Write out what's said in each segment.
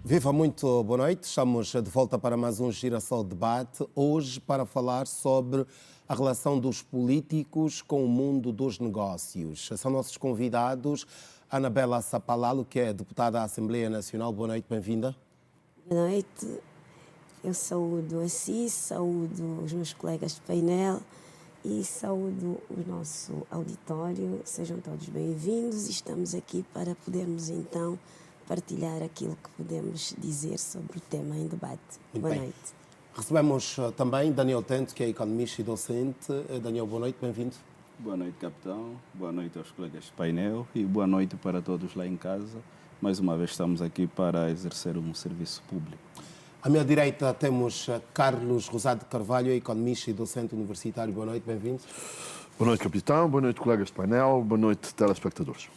Viva, muito boa noite. Estamos de volta para mais um Girassol Debate. Hoje para falar sobre a relação dos políticos com o mundo dos negócios. São nossos convidados Anabela Sapalalo, que é deputada da Assembleia Nacional. Boa noite, bem-vinda. Boa noite. Eu saúdo a si, saúdo os meus colegas de painel e saúdo o nosso auditório. Sejam todos bem-vindos e estamos aqui para podermos então partilhar aquilo que podemos dizer sobre o tema em debate. Boa noite. Recebemos também Daniel Tento, que é economista e docente. Daniel, boa noite, bem-vindo. Boa noite, capitão. Boa noite aos colegas de painel e boa noite para todos lá em casa. Mais uma vez estamos aqui para exercer um serviço público. À minha direita temos Carlos Rosado Carvalho, economista e docente universitário. Boa noite, bem-vindo. Boa noite, capitão. Boa noite, colegas de painel. Boa noite, telespectadores.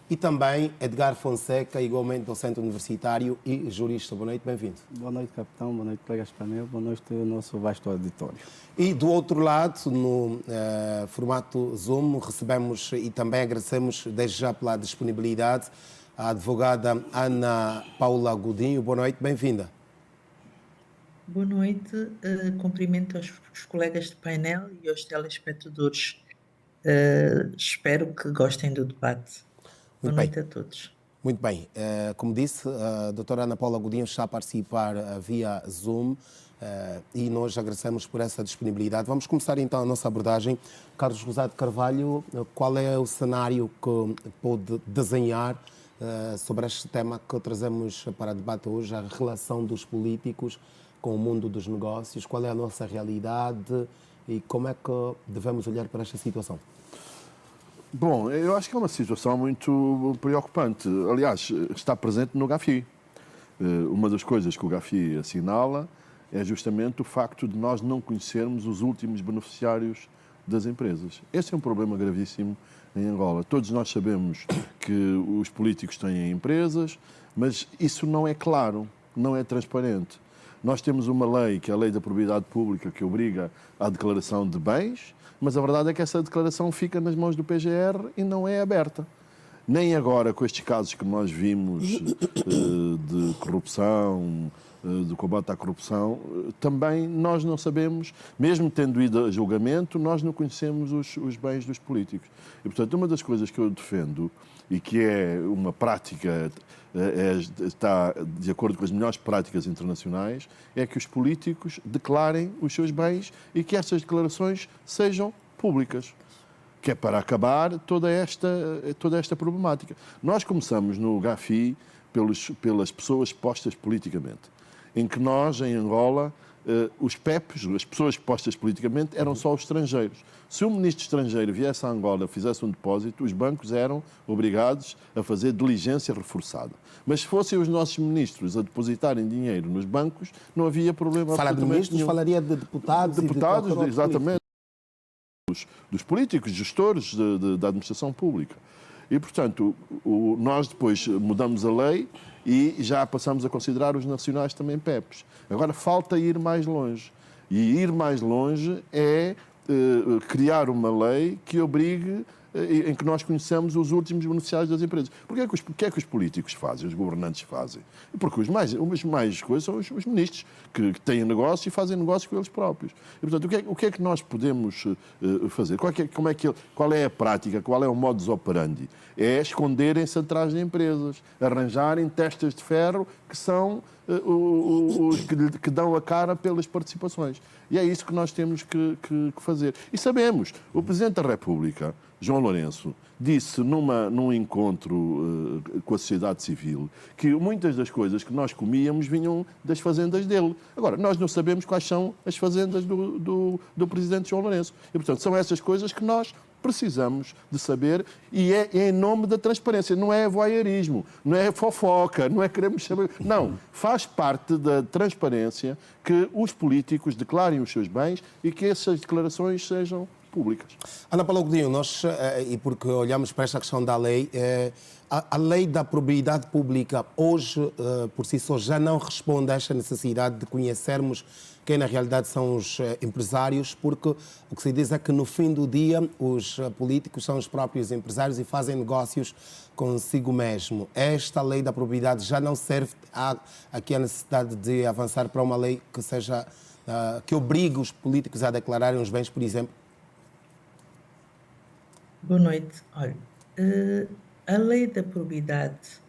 E também Edgar Fonseca, igualmente docente universitário e jurista. Boa noite, bem-vindo. Boa noite, capitão. Boa noite, colegas de painel. Boa noite ao nosso vasto auditório. E do outro lado, no formato Zoom, recebemos e também agradecemos desde já pela disponibilidade a advogada Ana Paula Godinho. Boa noite, bem-vinda. Boa noite, cumprimento aos colegas de painel e aos telespectadores. Espero que gostem do debate. Boa noite a todos. Muito bem. Como disse, a doutora Ana Paula Godinho está a participar via Zoom e nós agradecemos por essa disponibilidade. Vamos começar então a nossa abordagem. Carlos Rosado Carvalho, qual é o cenário que pode desenhar sobre este tema que trazemos para debate hoje, a relação dos políticos com o mundo dos negócios? Qual é a nossa realidade e como é que devemos olhar para esta situação? Bom, eu acho que é uma situação muito preocupante. Aliás, está presente no GAFI. Uma das coisas que o GAFI assinala é justamente o facto de nós não conhecermos os últimos beneficiários das empresas. Esse é um problema gravíssimo em Angola. Todos nós sabemos que os políticos têm empresas, mas isso não é claro, não é transparente. Nós temos uma lei, que é a Lei da Propriedade Pública, que obriga à declaração de bens, mas a verdade é que essa declaração fica nas mãos do PGR e não é aberta. Nem agora, com estes casos que nós vimos de corrupção, do combate à corrupção, também nós não sabemos, mesmo tendo ido a julgamento, nós não conhecemos os bens dos políticos. E, portanto, uma das coisas que eu defendo, e que é uma prática, está de acordo com as melhores práticas internacionais, é que os políticos declarem os seus bens e que essas declarações sejam públicas, que é para acabar toda esta problemática. Nós começamos no GAFI pelas pessoas postas politicamente, em que nós, em Angola, os PEPs, as pessoas postas politicamente, eram só os estrangeiros. Se um ministro estrangeiro viesse a Angola e fizesse um depósito, os bancos eram obrigados a fazer diligência reforçada. Mas se fossem os nossos ministros a depositarem dinheiro nos bancos, não havia problema. Fala de ministros, falaria de deputados. Deputados, exatamente. Dos políticos, gestores da administração pública. E, portanto, nós depois mudamos a lei e já passamos a considerar os nacionais também PEPs. Agora falta ir mais longe. E ir mais longe é criar uma lei que obrigue, em que nós conheçamos os últimos beneficiários das empresas. Porque é que os políticos fazem, os governantes fazem? Porque os mais coisas são os ministros, que têm negócio e fazem negócio com eles próprios. E, portanto, o que é que nós podemos fazer? Qual é a prática? Qual é o modus operandi? É esconderem-se atrás de empresas, arranjarem testas de ferro que são os que dão a cara pelas participações. E é isso que nós temos que fazer. E o Presidente da República, João Lourenço, disse num encontro com a sociedade civil que muitas das coisas que nós comíamos vinham das fazendas dele. Agora, nós não sabemos quais são as fazendas do Presidente João Lourenço. E, portanto, são essas coisas que nós precisamos de saber e é em nome da transparência. Não é voyeurismo, não é fofoca, não é queremos saber. Não, faz parte da transparência que os políticos declarem os seus bens e que essas declarações sejam públicas. Ana Paula Godinho, nós, e porque olhamos para esta questão da lei, a lei da probidade pública hoje, por si só, já não responde a esta necessidade de conhecermos quem na realidade são os empresários, porque o que se diz é que no fim do dia os políticos são os próprios empresários e fazem negócios consigo mesmo. Esta lei da probidade já não serve. Há aqui a necessidade de avançar para uma lei que seja, que obrigue os políticos a declararem os bens, por exemplo. Boa noite. Olha, a lei da probidade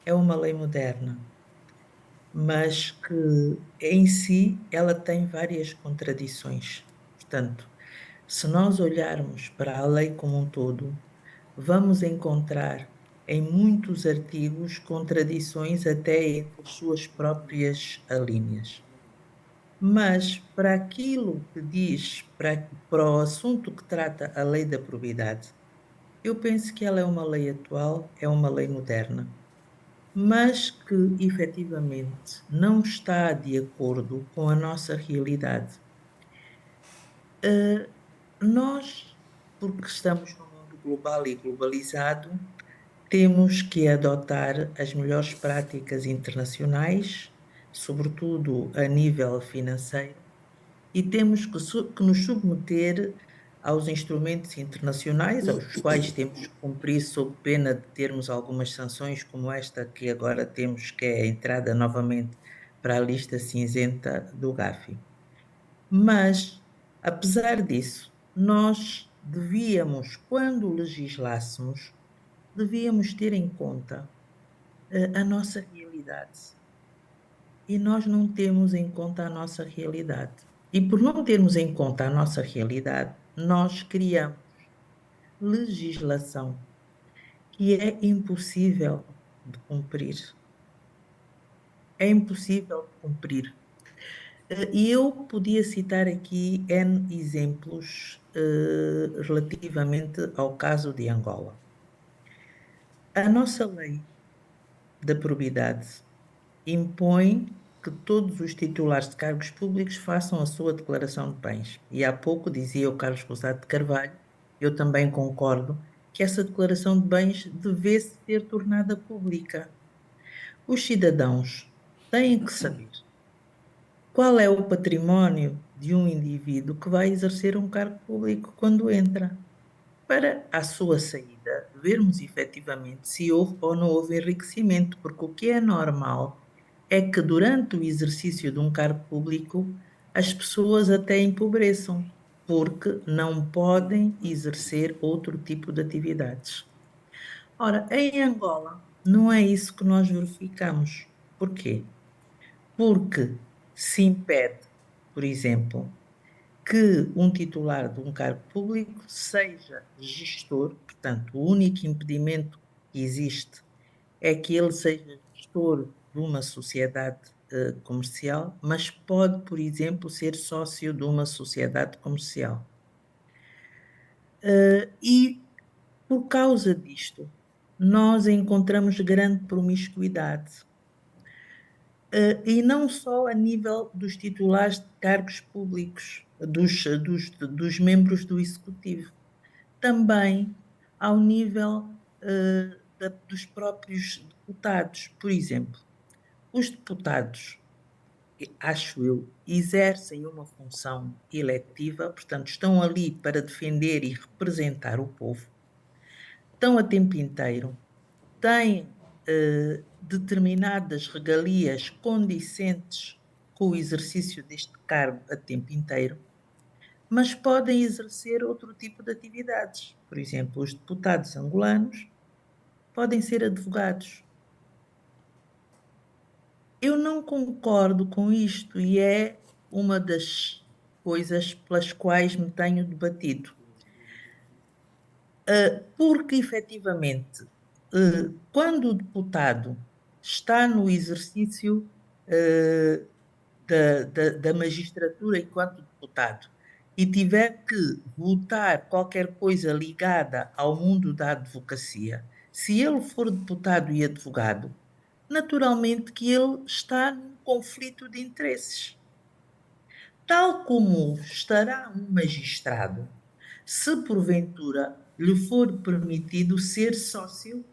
é uma lei moderna, mas que em si ela tem várias contradições. Portanto, se nós olharmos para a lei como um todo, vamos encontrar em muitos artigos contradições até entre as suas próprias alíneas. Mas para aquilo que diz, para o assunto que trata a lei da probidade, eu penso que ela é uma lei atual, é uma lei moderna, mas que efetivamente não está de acordo com a nossa realidade. Nós, porque estamos num mundo global e globalizado, temos que adotar as melhores práticas internacionais, sobretudo a nível financeiro, e temos que nos submeter aos instrumentos internacionais, aos quais temos que cumprir sob pena de termos algumas sanções, como esta que agora temos, que é a entrada novamente para a lista cinzenta do Gafi. Mas, apesar disso, nós devíamos, quando legislássemos, devíamos ter em conta a nossa realidade. E nós não temos em conta a nossa realidade. E por não termos em conta a nossa realidade, nós criamos legislação que é impossível de cumprir. É impossível de cumprir. E eu podia citar aqui N exemplos relativamente ao caso de Angola. A nossa lei da probidade impõe que todos os titulares de cargos públicos façam a sua declaração de bens. E há pouco dizia o Carlos Rosado de Carvalho, eu também concordo, que essa declaração de bens devesse ser tornada pública. Os cidadãos têm que saber qual é o património de um indivíduo que vai exercer um cargo público quando entra, para, à sua saída, vermos efetivamente se houve ou não houve enriquecimento, porque o que é normal é que durante o exercício de um cargo público as pessoas até empobreçam, porque não podem exercer outro tipo de atividades. Ora, em Angola não é isso que nós verificamos. Porquê? Porque se impede, por exemplo, que um titular de um cargo público seja gestor, portanto, o único impedimento que existe é que ele seja gestor de uma sociedade comercial, mas pode, por exemplo, ser sócio de uma sociedade comercial. E por causa disto, nós encontramos grande promiscuidade. E não só a nível dos titulares de cargos públicos, dos membros do Executivo, também ao nível dos próprios deputados. Por exemplo, os deputados, acho eu, exercem uma função eletiva, portanto, estão ali para defender e representar o povo, estão a tempo inteiro, têm determinadas regalias condicentes com o exercício deste cargo a tempo inteiro, mas podem exercer outro tipo de atividades. Por exemplo, os deputados angolanos podem ser advogados. Eu não concordo com isto e é uma das coisas pelas quais me tenho debatido. Porque, efetivamente, quando o deputado está no exercício da magistratura enquanto deputado e tiver que votar qualquer coisa ligada ao mundo da advocacia, se ele for deputado e advogado, naturalmente que ele está num conflito de interesses. Tal como estará um magistrado, se porventura lhe for permitido ser sócio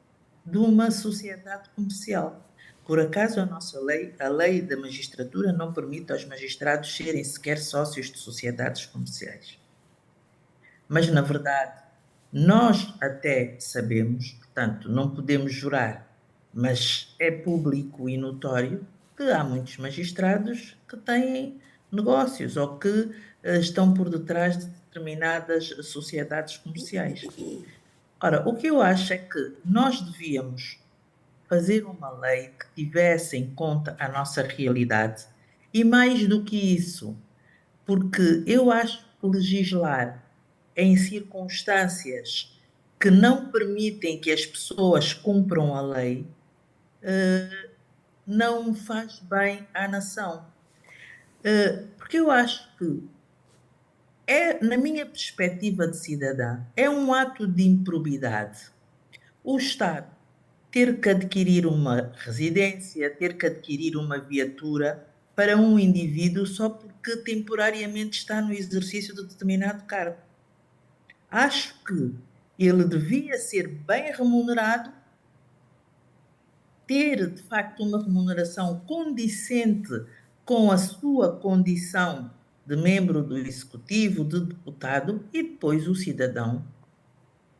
de uma sociedade comercial. Por acaso, a lei da magistratura, não permite aos magistrados serem sequer sócios de sociedades comerciais. Mas, na verdade, nós até sabemos, portanto, não podemos jurar, mas é público e notório que há muitos magistrados que têm negócios ou que estão por detrás de determinadas sociedades comerciais. Ora, o que eu acho é que nós devíamos fazer uma lei que tivesse em conta a nossa realidade e, mais do que isso, porque eu acho que legislar em circunstâncias que não permitem que as pessoas cumpram a lei não faz bem à nação. Porque eu acho que na minha perspectiva de cidadã, é um ato de improbidade o Estado ter que adquirir uma residência, ter que adquirir uma viatura para um indivíduo só porque temporariamente está no exercício de determinado cargo. Acho que ele devia ser bem remunerado, ter de facto uma remuneração condicente com a sua condição de membro do executivo, de deputado, e depois o cidadão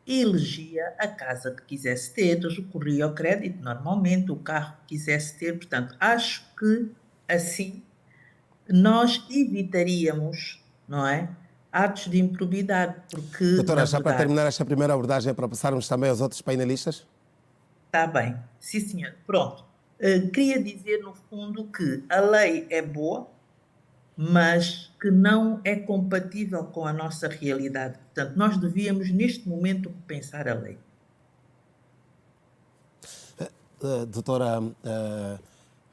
elegia a casa que quisesse ter, recorria ao crédito normalmente, o carro que quisesse ter. Portanto, acho que assim nós evitaríamos, não é, atos de improbidade, porque, Doutora, na já para verdade, terminar esta primeira abordagem, para passarmos também aos outros painelistas? está bem, sim senhor, pronto. Queria dizer, no fundo, que a lei é boa, mas que não é compatível com a nossa realidade. Portanto, nós devíamos, neste momento, repensar a lei. Doutora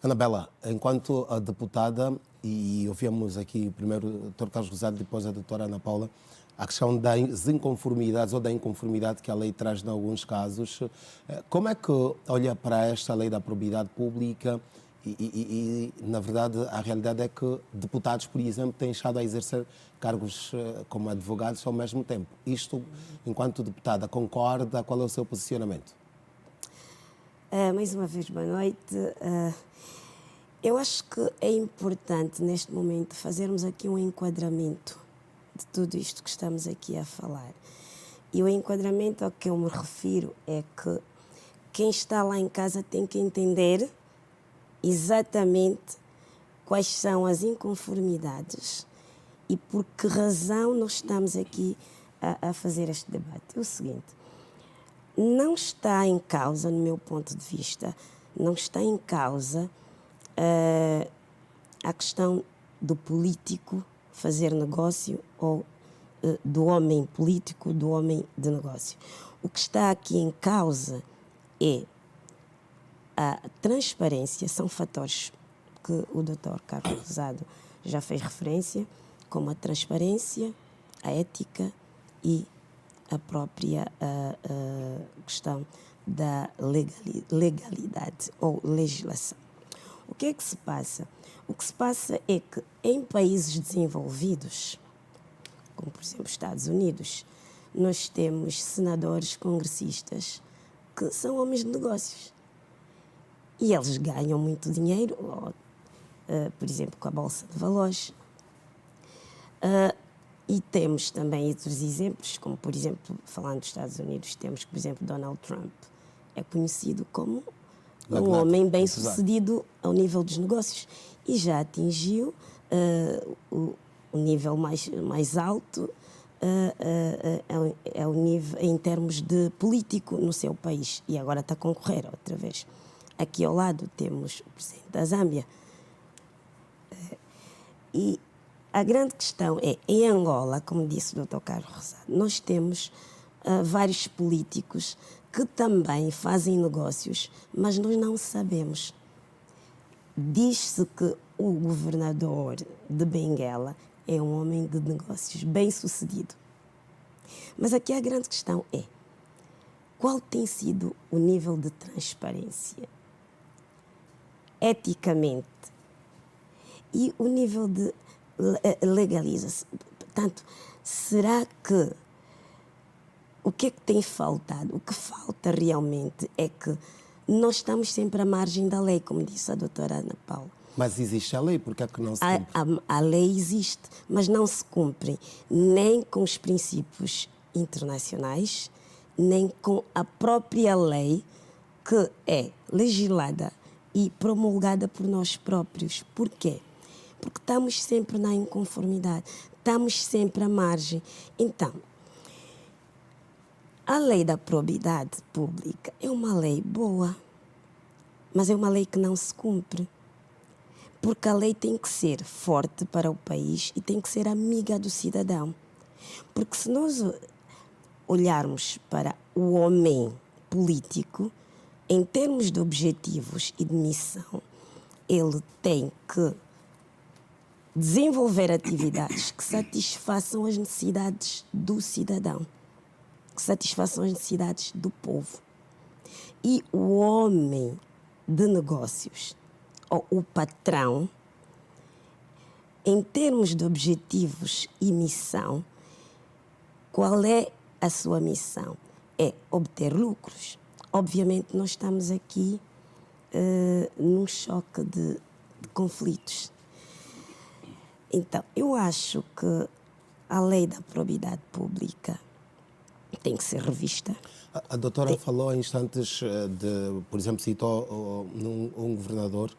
Anabela, enquanto a deputada, e ouvimos aqui primeiro o Dr. Carlos Rosado, depois a doutora Ana Paula, a questão das inconformidades ou da inconformidade que a lei traz em alguns casos, como é que olha para esta lei da probidade pública e, na verdade, a realidade é que deputados, por exemplo, têm estado a exercer cargos como advogados ao mesmo tempo. Isto, enquanto deputada, concorda? Qual é o seu posicionamento? Mais uma vez, boa noite. Eu acho que é importante, neste momento, fazermos aqui um enquadramento de tudo isto que estamos aqui a falar. E o enquadramento ao que eu me refiro é que quem está lá em casa tem que entender exatamente quais são as inconformidades e por que razão nós estamos aqui a fazer este debate. É o seguinte: não está em causa, no meu ponto de vista, não está em causa a questão do político fazer negócio ou do homem político, do homem de negócio. O que está aqui em causa é a transparência, são fatores que o Dr. Carlos Rosado já fez referência, como a transparência, a ética e a própria questão da legalidade ou legislação. O que é que se passa? O que se passa é que em países desenvolvidos, como por exemplo os Estados Unidos, nós temos senadores congressistas que são homens de negócios. E eles ganham muito dinheiro, por exemplo, com a Bolsa de Valores. E temos também outros exemplos, como, por exemplo, falando dos Estados Unidos, temos, por exemplo, Donald Trump. É conhecido como um homem bem-sucedido ao nível dos negócios e já atingiu o nível mais alto é o nível em termos de político no seu país. E agora está a concorrer outra vez. Aqui ao lado temos o presidente da Zâmbia. E a grande questão é, em Angola, como disse o Dr. Carlos Rosado, nós temos vários políticos que também fazem negócios, mas nós não sabemos. Diz-se que o governador de Benguela é um homem de negócios bem-sucedido. Mas aqui a grande questão é, qual tem sido o nível de transparência, eticamente, e o nível de legalização? Portanto, será que o que é que tem faltado? O que falta realmente é que nós estamos sempre à margem da lei, como disse a doutora Ana Paula. Mas existe a lei, porque é que não se cumpre? A lei existe, mas não se cumpre nem com os princípios internacionais, nem com a própria lei que é legislada e promulgada por nós próprios. Por quê? Porque estamos sempre na inconformidade, estamos sempre à margem. Então, a lei da probidade pública é uma lei boa, mas é uma lei que não se cumpre. Porque a lei tem que ser forte para o país e tem que ser amiga do cidadão. Porque se nós olharmos para o homem político, em termos de objetivos e de missão, ele tem que desenvolver atividades que satisfaçam as necessidades do cidadão, que satisfaçam as necessidades do povo. E o homem de negócios, ou o patrão, em termos de objetivos e missão, qual é a sua missão? É obter lucros. Obviamente, nós estamos aqui num choque de conflitos. Então, eu acho que a lei da probidade pública tem que ser revista. A doutora falou em instantes de, por exemplo, citou um governador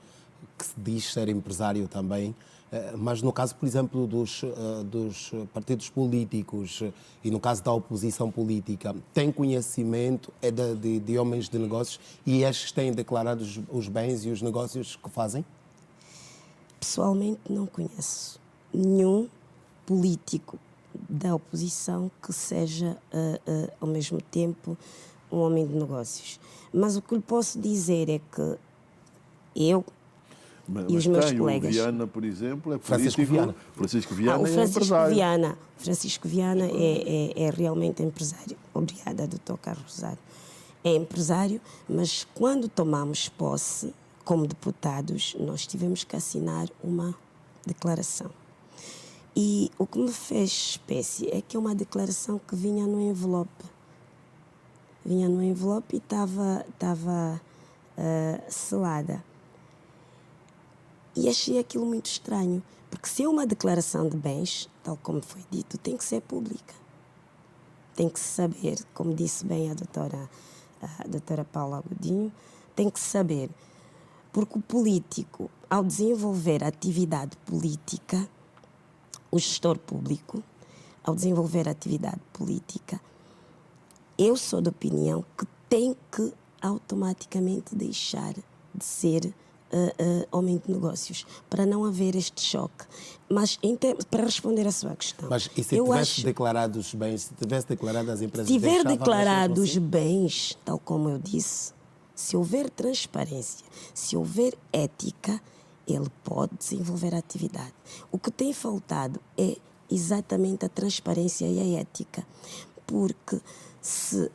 que se diz ser empresário também, mas no caso, por exemplo, dos partidos políticos e no caso da oposição política, tem conhecimento de homens de negócios e estes têm declarado os bens e os negócios que fazem? Pessoalmente, não conheço nenhum político da oposição que seja, ao mesmo tempo, um homem de negócios. Mas o que lhe posso dizer é que eu e os meus colegas... O Viana, por exemplo, é Francisco político. Viana. Francisco Viana o é Francisco empresário. Viana. Francisco Viana é realmente empresário. Obrigada, doutor Carlos Rosário. É empresário, mas quando tomamos posse, como deputados, nós tivemos que assinar uma declaração. E o que me fez espécie é que é uma declaração que vinha no envelope. Vinha no envelope e estava selada. E achei aquilo muito estranho, porque se é uma declaração de bens, tal como foi dito, tem que ser pública. Tem que se saber, como disse bem a doutora Paula Godinho, tem que se saber, porque o político, ao desenvolver a atividade política, o gestor público, ao desenvolver a atividade política, eu sou da opinião que tem que automaticamente deixar de ser homem de negócios, para não haver este choque. Mas para responder à sua questão... Mas e se tivesse declarado os bens, se tivesse declarado as empresas... Se tiver declarado os bens, tal como eu disse, se houver transparência, se houver ética, ele pode desenvolver a atividade. O que tem faltado é exatamente a transparência e a ética, porque se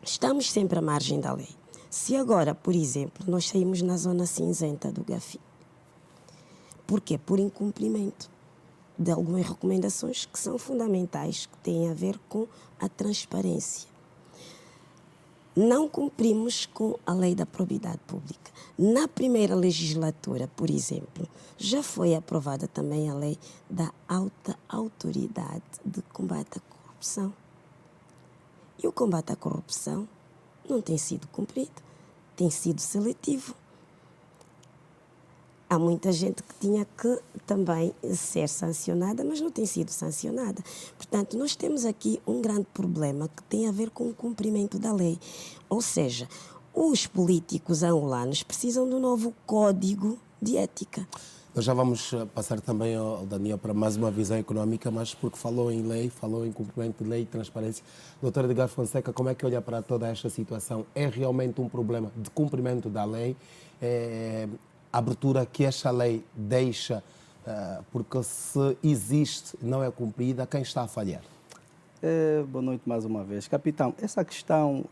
estamos sempre à margem da lei, se agora, por exemplo, nós saímos na zona cinzenta do GAFI, porquê? Por incumprimento de algumas recomendações que são fundamentais, que têm a ver com a transparência. Não cumprimos com a lei da probidade pública. Na primeira legislatura, por exemplo, já foi aprovada também a lei da alta autoridade de combate à corrupção. E o combate à corrupção não tem sido cumprido, tem sido seletivo. Há muita gente que tinha que também ser sancionada, mas não tem sido sancionada. Portanto, nós temos aqui um grande problema que tem a ver com o cumprimento da lei. Ou seja, os políticos angolanos precisam de um novo código de ética. Nós já vamos passar também ao Daniel para mais uma visão econômica, mas porque falou em lei, falou em cumprimento de lei e transparência. Doutor Edgar Fonseca, como é que olha para toda esta situação? É realmente um problema de cumprimento da lei? A abertura que esta lei deixa, porque se existe, não é cumprida, quem está a falhar? Boa noite mais uma vez. Capitão, essa questão,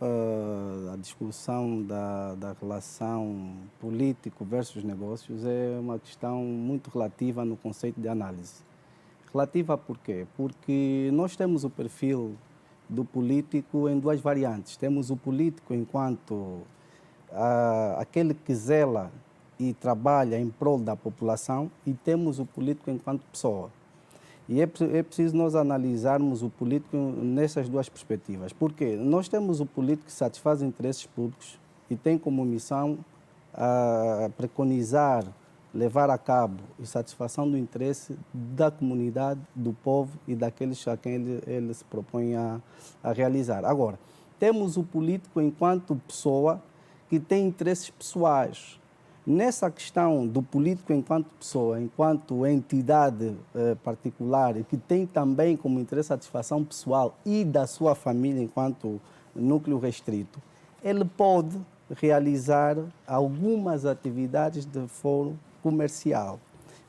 a discussão da relação político versus negócios é uma questão muito relativa no conceito de análise. Relativa por quê? Porque nós temos o perfil do político em duas variantes. Temos o político enquanto aquele que zela e trabalha em prol da população, e temos o político enquanto pessoa. E é preciso nós analisarmos o político nessas duas perspectivas. Porque nós temos o político que satisfaz interesses públicos e tem como missão preconizar, levar a cabo a satisfação do interesse da comunidade, do povo e daqueles a quem ele se propõe a realizar. Agora, temos o político enquanto pessoa que tem interesses pessoais. Nessa questão do político enquanto pessoa, enquanto entidade particular, que tem também como interesse a satisfação pessoal e da sua família enquanto núcleo restrito, ele pode realizar algumas atividades de foro comercial.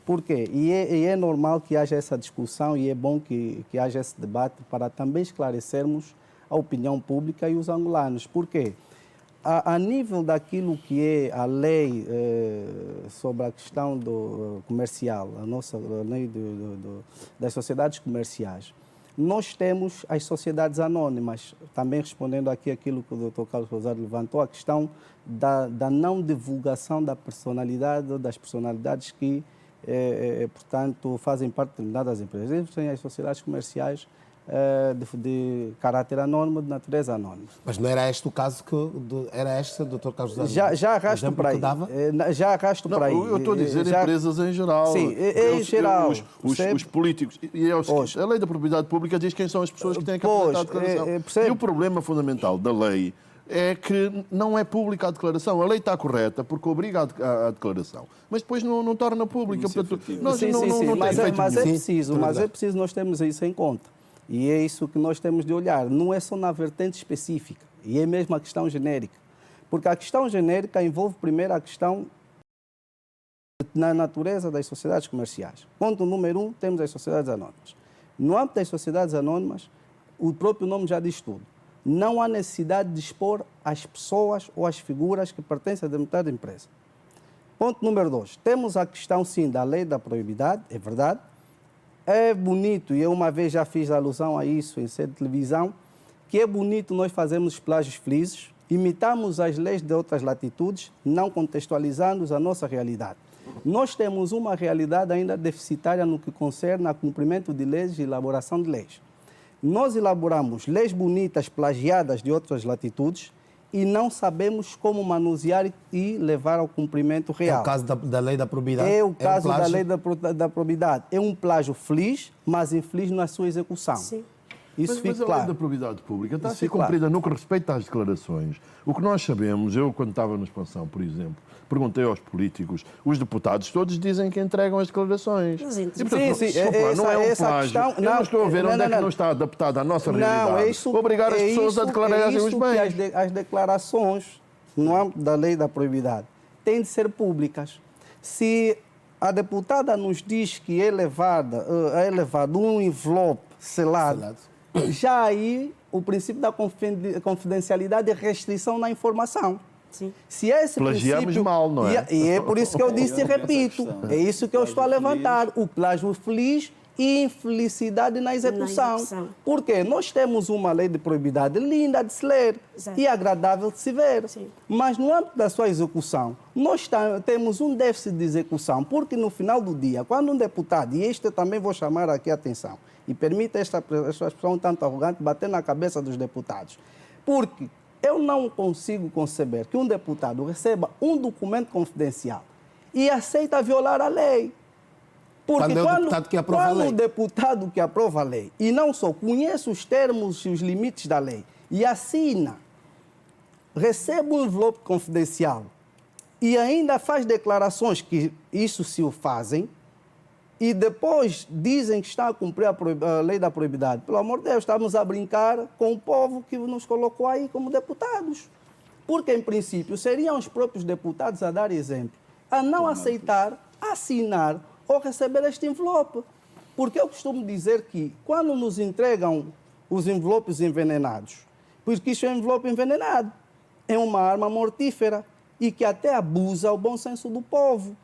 Por quê? E é normal que haja essa discussão e é bom que haja esse debate para também esclarecermos a opinião pública e os angolanos. Por quê? A nível daquilo que é a lei sobre a questão do comercial, a nossa lei das sociedades comerciais, nós temos as sociedades anónimas, também respondendo aqui aquilo que o Dr. Carlos Rosário levantou, a questão da não divulgação das personalidades que, portanto, fazem parte de determinadas empresas. Existem as sociedades comerciais de caráter anónimo, de natureza anónima. Mas não era este o caso era este, Dr. Carlos Rosário? Já arrasto para aí. Já arrasto para aí. Eu estou a dizer empresas em geral. Sim, em geral. Os políticos. E é o seguinte, a lei da propriedade pública diz quem são as pessoas que têm que apresentar a declaração. E o problema fundamental da lei é que não é pública a declaração. A lei está correta porque obriga a declaração, mas depois não torna pública. Portanto, mas é preciso nós termos isso em conta. E é isso que nós temos de olhar. Não é só na vertente específica, e é mesmo a questão genérica. Porque a questão genérica envolve primeiro a questão na natureza das sociedades comerciais. Ponto número 1, temos as sociedades anónimas. No âmbito das sociedades anónimas, o próprio nome já diz tudo. Não há necessidade de expor as pessoas ou as figuras que pertencem a determinada empresa. Ponto número 2, temos a questão, sim, da lei da proibidade, é verdade. É bonito, e eu uma vez já fiz alusão a isso em sede de televisão, que é bonito nós fazermos plágios felizes, imitamos as leis de outras latitudes, não contextualizando a nossa realidade. Nós temos uma realidade ainda deficitária no que concerne ao cumprimento de leis e elaboração de leis. Nós elaboramos leis bonitas, plagiadas de outras latitudes, e não sabemos como manusear e levar ao cumprimento real. É o caso da lei da probidade? É o caso da lei da probidade. É um plágio feliz, mas infeliz na sua execução. Sim. Isso fica mas a claro. lei da probidade pública está a Isso ser fica claro. cumprida no que respeita às declarações. O que nós sabemos, eu quando estava na expansão, por exemplo, perguntei aos políticos, os deputados todos dizem que entregam as declarações. Sim, Não é um plágio. Eu não estou a ver onde é que não está adaptado à nossa realidade. Obrigar as pessoas a declararem os bens. As declarações, no âmbito da lei da probidade, têm de ser públicas. Se a deputada nos diz que é levado um envelope selado, já aí o princípio da confidencialidade é restrição na informação. Sim. Se é esse plagiamos princípio, mal, não é? E é por isso que eu disse e repito, é isso que eu estou a levantar, o plágio feliz e infelicidade na execução. Porque nós temos uma lei de probidade linda de se ler. Exato. E agradável de se ver. Sim. Mas no âmbito da sua execução, nós temos um déficit de execução, porque no final do dia, quando um deputado, e este eu também vou chamar aqui a atenção, e permita esta expressão tanto arrogante bater na cabeça dos deputados, porque eu não consigo conceber que um deputado receba um documento confidencial e aceita violar a lei. Porque quando o deputado que aprova a lei, e não só conhece os termos e os limites da lei, e assina, recebe um envelope confidencial e ainda faz declarações que isso se o fazem, e depois dizem que está a cumprir a lei da probidade. Pelo amor de Deus, estamos a brincar com o povo que nos colocou aí como deputados. Porque, em princípio, seriam os próprios deputados a dar exemplo, a não aceitar, assinar ou receber este envelope. Porque eu costumo dizer que, quando nos entregam os envelopes envenenados, porque isso é um envelope envenenado, é uma arma mortífera e que até abusa o bom senso do povo.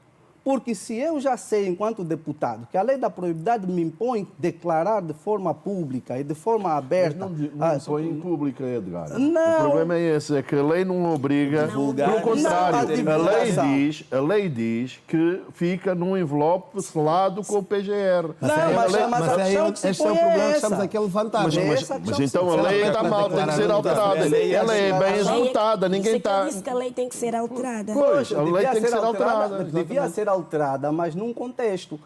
Porque se eu já sei, enquanto deputado, que a lei da probidade me impõe declarar de forma pública e de forma aberta... Mas não põe em pública, Edgar. Não. O problema é esse, é que a lei não obriga. Pelo contrário, a lei diz que fica num envelope selado com o PGR. Mas a questão que se este é o põe problema é que estamos essa. aqui a levantar. Mas então a lei está mal, tem que ser alterada. Ela é bem executada, ninguém está... Disse que a lei tem que ser alterada. Pois, a lei tem que ser alterada. Devia ser alterada, mas num contexto.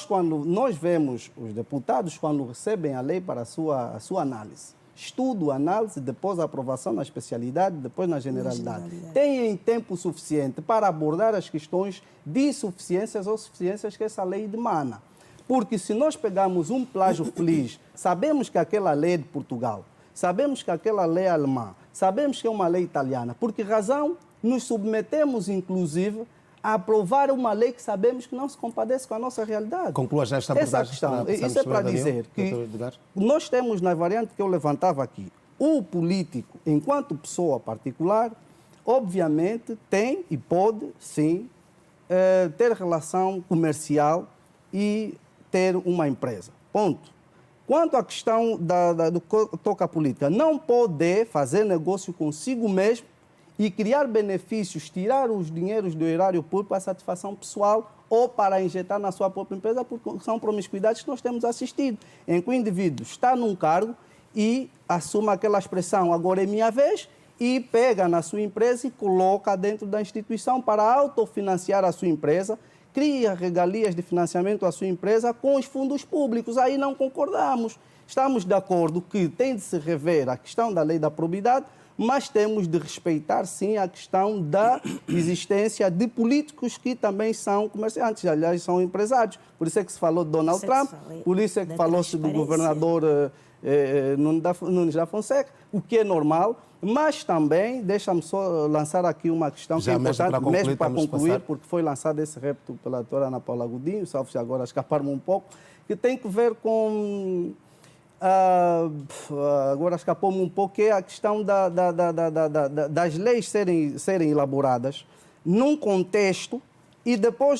Quando nós vemos os deputados, quando recebem a lei para a sua análise, estudo, análise, depois a aprovação na especialidade, depois na generalidade, têm tempo suficiente para abordar as questões de insuficiências ou suficiências que essa lei demanda. Porque se nós pegarmos um plágio feliz, sabemos que aquela lei é de Portugal, sabemos que aquela lei é alemã, sabemos que é uma lei italiana. Por que razão nos submetemos, inclusive, a aprovar uma lei que sabemos que não se compadece com a nossa realidade? Conclua já esta Essa abordagem. questão. Isso é para dizer que nós temos na variante que eu levantava aqui, o político, enquanto pessoa particular, obviamente tem e pode, sim, ter relação comercial e ter uma empresa. Ponto. Quanto à questão do que toca à política, não pode fazer negócio consigo mesmo e criar benefícios, tirar os dinheiros do erário público para satisfação pessoal ou para injetar na sua própria empresa, porque são promiscuidades que nós temos assistido, em que o indivíduo está num cargo e assume aquela expressão, agora é minha vez, e pega na sua empresa e coloca dentro da instituição para autofinanciar a sua empresa, cria regalias de financiamento à sua empresa com os fundos públicos. Aí não concordamos. Estamos de acordo que tem de se rever a questão da lei da probidade, mas temos de respeitar, sim, a questão da existência de políticos que também são comerciantes, aliás, são empresários. Por isso é que se falou de Donald Trump, por isso é que falou-se do governador Nunes da Fonseca, o que é normal, mas também, deixa-me só lançar aqui uma questão que é importante, mesmo para concluir, porque foi lançado esse repto pela doutora Ana Paula Godinho, salvo-se agora escapar-me um pouco, que tem que ver com... agora escapou-me um pouco, que é a questão das leis serem elaboradas num contexto e depois,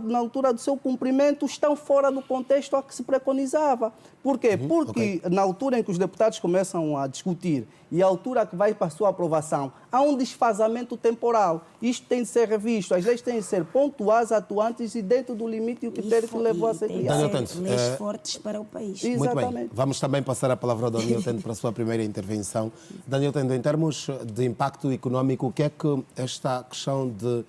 na altura do seu cumprimento, estão fora do contexto a que se preconizava. Por quê? Porque na altura em que os deputados começam a discutir e a altura que vai para a sua aprovação, há um desfazamento temporal. Isto tem de ser revisto. As leis têm de ser pontuais, atuantes e dentro do limite e o critério que levou a ser criado. Leis fortes para o país. Exatamente. Muito bem. Vamos também passar a palavra ao Daniel Tendo para a sua primeira intervenção. Daniel Tendo, em termos de impacto económico, o que é que esta questão de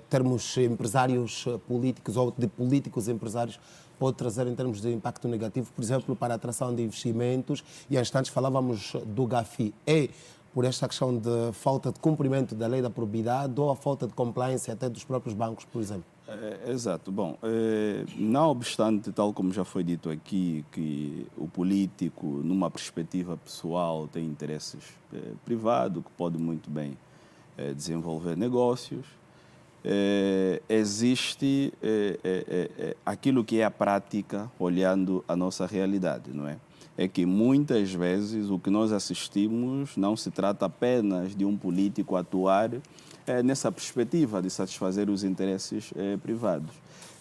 termos empresários políticos ou de políticos empresários pode trazer em termos de impacto negativo, por exemplo, para a atração de investimentos? E há instantes falávamos do GAFI. É por esta questão de falta de cumprimento da lei da probidade ou a falta de compliance até dos próprios bancos, por exemplo? Exato. Bom, não obstante, tal como já foi dito aqui, que o político, numa perspectiva pessoal, tem interesses privados, que pode muito bem desenvolver negócios, existe aquilo que é a prática, olhando a nossa realidade, não é? É que muitas vezes o que nós assistimos não se trata apenas de um político atuar nessa perspectiva de satisfazer os interesses privados.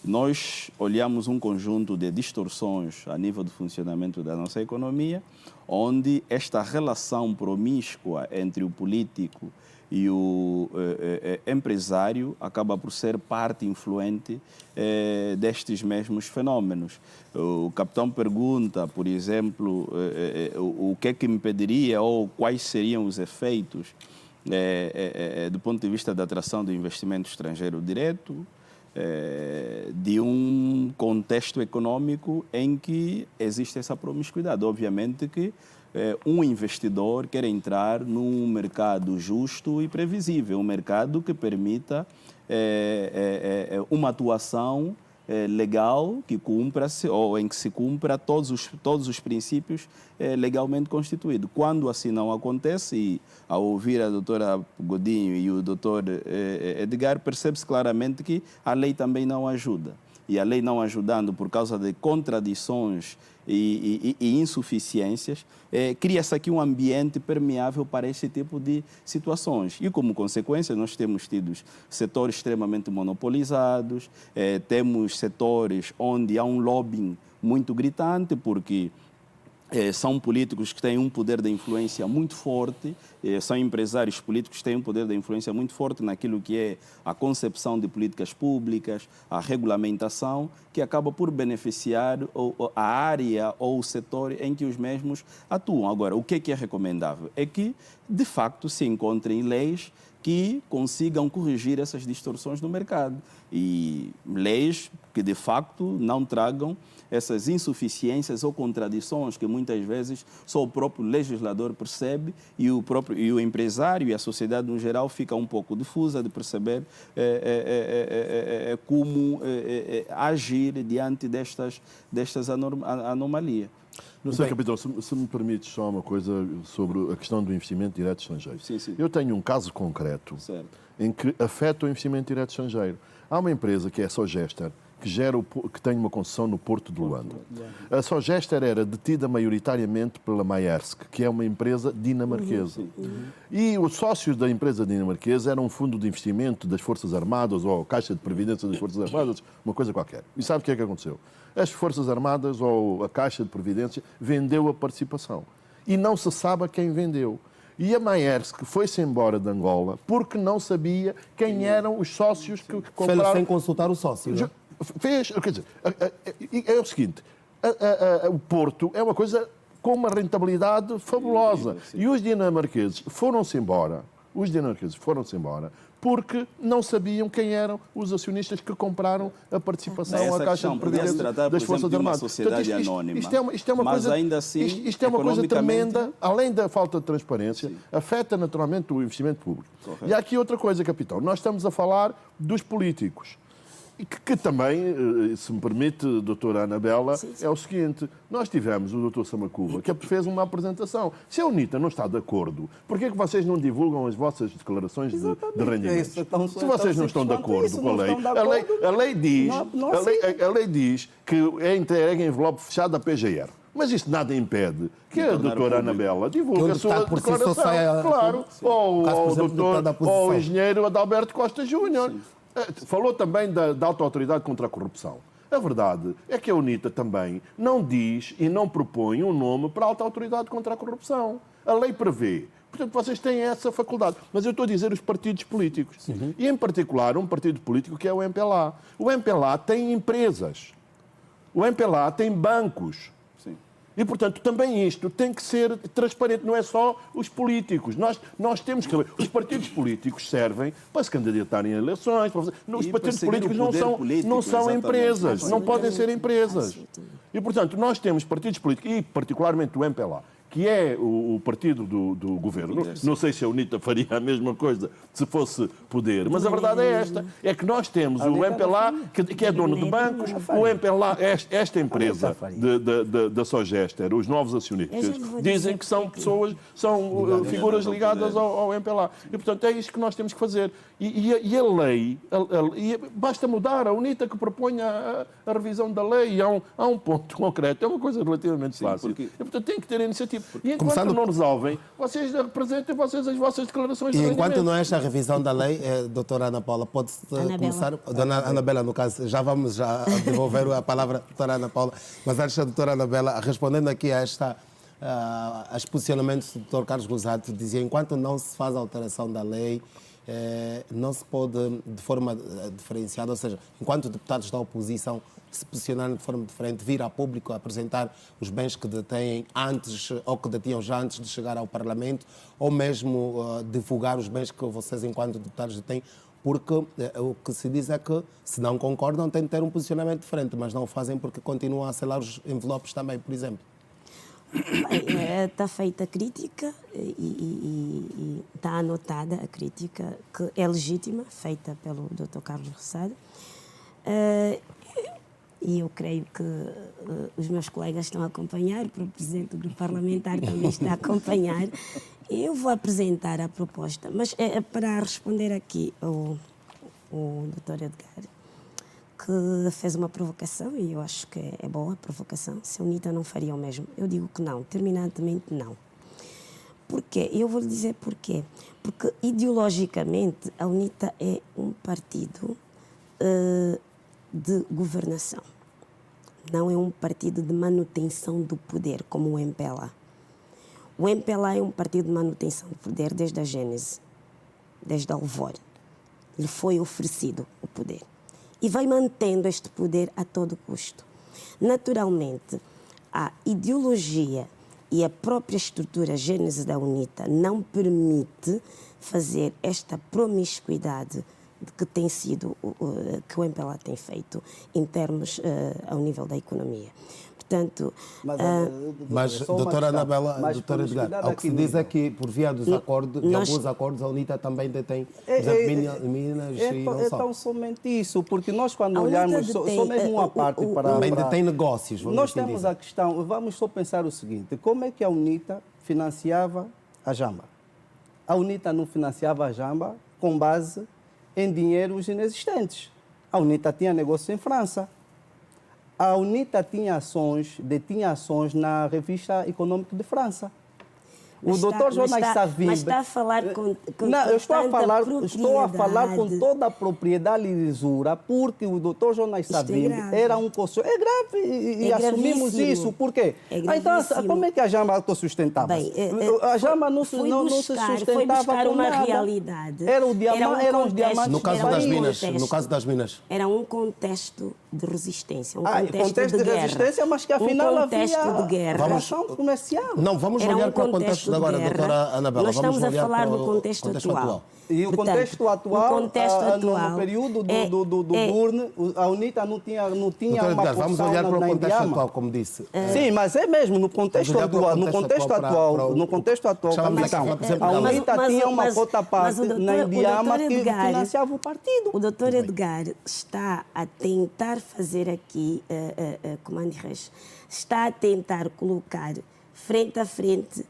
Nós olhamos um conjunto de distorções a nível do funcionamento da nossa economia, onde esta relação promíscua entre o político e o empresário acaba por ser parte influente destes mesmos fenómenos. O capitão pergunta, por exemplo, o que é que impediria ou quais seriam os efeitos do ponto de vista da atração do investimento estrangeiro direto, de um contexto econômico em que existe essa promiscuidade. Obviamente que um investidor quer entrar num mercado justo e previsível, um mercado que permita uma atuação legal que cumpra-se ou em que se cumpra todos os princípios legalmente constituídos. Quando assim não acontece, e ao ouvir a doutora Godinho e o doutor Edgar, percebe-se claramente que a lei também não ajuda. e a lei não ajudando por causa de contradições e insuficiências, cria-se aqui um ambiente permeável para esse tipo de situações. E, como consequência, nós temos tido setores extremamente monopolizados, temos setores onde há um lobbying muito gritante, porque são políticos que têm um poder de influência muito forte, são empresários políticos que têm um poder de influência muito forte naquilo que é a concepção de políticas públicas, a regulamentação, que acaba por beneficiar a área ou o setor em que os mesmos atuam. Agora, o que é recomendável? É que, de facto, se encontrem leis que consigam corrigir essas distorções no mercado e leis que, de facto, não tragam essas insuficiências ou contradições que muitas vezes só o próprio legislador percebe e o empresário e a sociedade no geral fica um pouco difusa de perceber como agir diante destas anomalias. Não sei, capitão, se me permites só uma coisa sobre a questão do investimento direto estrangeiro. Sim, sim. Eu tenho um caso concreto em que afeta o investimento direto estrangeiro. Há uma empresa que é a Sogester, que tem uma concessão no Porto de Luanda. A Sogester era detida maioritariamente pela Maersk, que é uma empresa dinamarquesa. E os sócios da empresa dinamarquesa eram um fundo de investimento das Forças Armadas ou a Caixa de Previdência das Forças Armadas, uma coisa qualquer. E sabe o que é que aconteceu? As Forças Armadas ou a Caixa de Previdência vendeu a participação. E não se sabe a quem vendeu. E a Maersk foi-se embora de Angola porque não sabia quem eram os sócios que compraram... Fez sem consultar o sócio, não? Fez, quer dizer, é o seguinte, o Porto é uma coisa com uma rentabilidade fabulosa. E os dinamarqueses foram-se embora, porque não sabiam quem eram os acionistas que compraram a participação à Caixa de Previdência das Forças Armadas. Sociedade anónima. Isto é uma mas coisa, ainda assim, isto é uma coisa tremenda, além da falta de transparência, afeta naturalmente o investimento público. Correto. E há aqui outra coisa, capitão, nós estamos a falar dos políticos. E que também, se me permite, doutora Anabela, é o seguinte, nós tivemos o doutor Samacuva, que fez uma apresentação. Se a UNITA não está de acordo, por que é que vocês não divulgam as vossas declarações de rendimentos? Se vocês não estão de acordo com a lei, a lei diz que é entregue em envelope fechado à PGR. Mas isso nada impede que a doutora Anabela divulgue a sua declaração. Claro, ou o doutor, ou o engenheiro Adalberto Costa Júnior. Falou também da Autoridade contra a Corrupção. A verdade é que a UNITA também não diz e não propõe um nome para a Alta Autoridade contra a Corrupção. A lei prevê. Portanto, vocês têm essa faculdade. Mas eu estou a dizer os partidos políticos. E, em particular, um partido político que é o MPLA. O MPLA tem empresas. O MPLA tem bancos. E, portanto, também isto tem que ser transparente, não é só os políticos. Nós temos que... Os partidos políticos servem para se candidatarem a eleições. Os partidos políticos não são empresas, não podem ser empresas. E, portanto, nós temos partidos políticos, e particularmente o MPLA, que é o partido do governo. Não sei se a UNITA faria a mesma coisa se fosse poder, mas a verdade é esta, é que nós temos o MPLA, que é dono de bancos, o MPLA, esta empresa da Sogester, os novos acionistas, dizem que são pessoas, são figuras ligadas ao MPLA. E, portanto, é isto que nós temos que fazer. E a lei, basta mudar a UNITA que propõe a revisão da lei, e há um ponto concreto, é uma coisa relativamente fácil. E, portanto, tem que ter a iniciativa. E enquanto não resolvem, vocês apresentem as vossas declarações de rendimento. Enquanto não é esta revisão da lei, doutora Ana Paula, pode-se começar... Dona Anabela, no caso, já vamos devolver a palavra à doutora Ana Paula, mas antes da doutora Anabela, respondendo aqui a aos posicionamentos do doutor Carlos Rosato, dizia, enquanto não se faz a alteração da lei, não se pode, de forma diferenciada, ou seja, enquanto deputados da oposição se posicionarem de forma diferente, vir a público apresentar os bens que detêm antes ou que detinham já antes de chegar ao Parlamento, ou mesmo divulgar os bens que vocês, enquanto deputados, detêm, porque o que se diz é que, se não concordam, têm de ter um posicionamento diferente, mas não o fazem porque continuam a selar os envelopes também, por exemplo. Está feita a crítica e está anotada a crítica, que é legítima, feita pelo Dr. Carlos Roçado. E eu creio que os meus colegas estão a acompanhar, o Presidente do Grupo Parlamentar também está a acompanhar. Eu vou apresentar a proposta, mas para responder aqui ao Dr. Edgar, que fez uma provocação, e eu acho que é boa a provocação. Se a UNITA não faria o mesmo, eu digo que não, terminantemente não. Porquê? Eu vou lhe dizer porquê. Porque ideologicamente a UNITA é um partido de governação. Não é um partido de manutenção do poder, como o MPLA. O MPLA é um partido de manutenção do poder desde a gênese, desde a alvor. Lhe foi oferecido o poder. E vai mantendo este poder a todo custo. Naturalmente, a ideologia e a própria estrutura gênese da UNITA não permite fazer esta promiscuidade de que tem sido, que o MPLA tem feito em termos ao nível da economia. Portanto, mas doutora Anabela, doutora Edgar, ao que se diz é que por via dos acordos, de alguns acordos, a UNITA também detém, por exemplo, Minas e não só. Então somente isso, porque nós quando olharmos, só mesmo uma parte para... Também detém negócios, vamos Nós assim temos dizer. a questão, vamos só pensar o seguinte, como é que a UNITA financiava a Jamba? A UNITA não financiava a Jamba com base em dinheiros inexistentes. A UNITA tinha negócios em França. A UNITA detinha ações na Revista Econômica de França. O doutor Jonas Savimbi... Mas está a falar com não, eu estou a falar com propriedade. toda a propriedade e lisura, porque o doutor Jonas Savimbi era um conselheiro. É grave e É assumimos gravíssimo. isso. Por quê? É Então, gravíssimo. como é que a Jamba autossustentava? Bem, A Jamba não se foi sustentava buscar com uma nada. realidade. Eram os diamantes No caso do das país. minas, no caso das minas. Era um contexto de resistência, um contexto de guerra. resistência, mas que afinal contexto havia de guerra. relação comercial. Não, vamos Era olhar um para o contexto de de agora, guerra. doutora Anabela. Nós Vamos estamos a olhar falar para do o contexto atual. E o Portanto, contexto atual, o contexto atual no período do é Burne, a UNITA não tinha Doutora uma Edgar, vamos posição olhar para o na contexto Indiama. atual, como disse. Sim, mas é mesmo no contexto Vamos olhar para o atual, no contexto contexto atual, para o- no contexto atual, Chamamos capitão, aqui, por exemplo, a mas- UNITA tinha uma cota parte o doutor- na Indiama o doutor que Edgar- financiava o partido. O doutor Edgar está a tentar fazer aqui, Comando Reis, está a tentar colocar frente a frente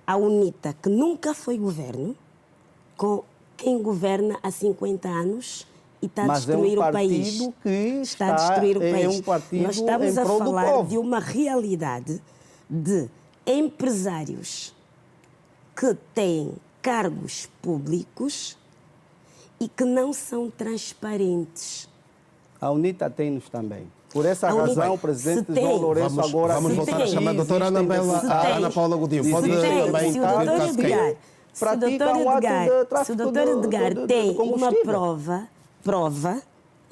a UNITA, que nunca foi governo, com quem governa há 50 anos e está a Mas é um destruir o país. partido que Está a destruir o é país. um partido Nós estamos em a prol do falar povo. de uma realidade de empresários que têm cargos públicos e que não são transparentes. A UNITA tem-nos também. Por essa A UNITA- razão, o presidente se tem- João Lourenço agora... Vamos se voltar tem- a chamar a doutora existem Anabela, se a tem- Ana Paula Godinho. Pode se tem- também se o vir doutor caso queira. Edgar, se o praticam doutor um ato Edgar, de se o tráfico doutor de Edgar tem uma combustível. prova,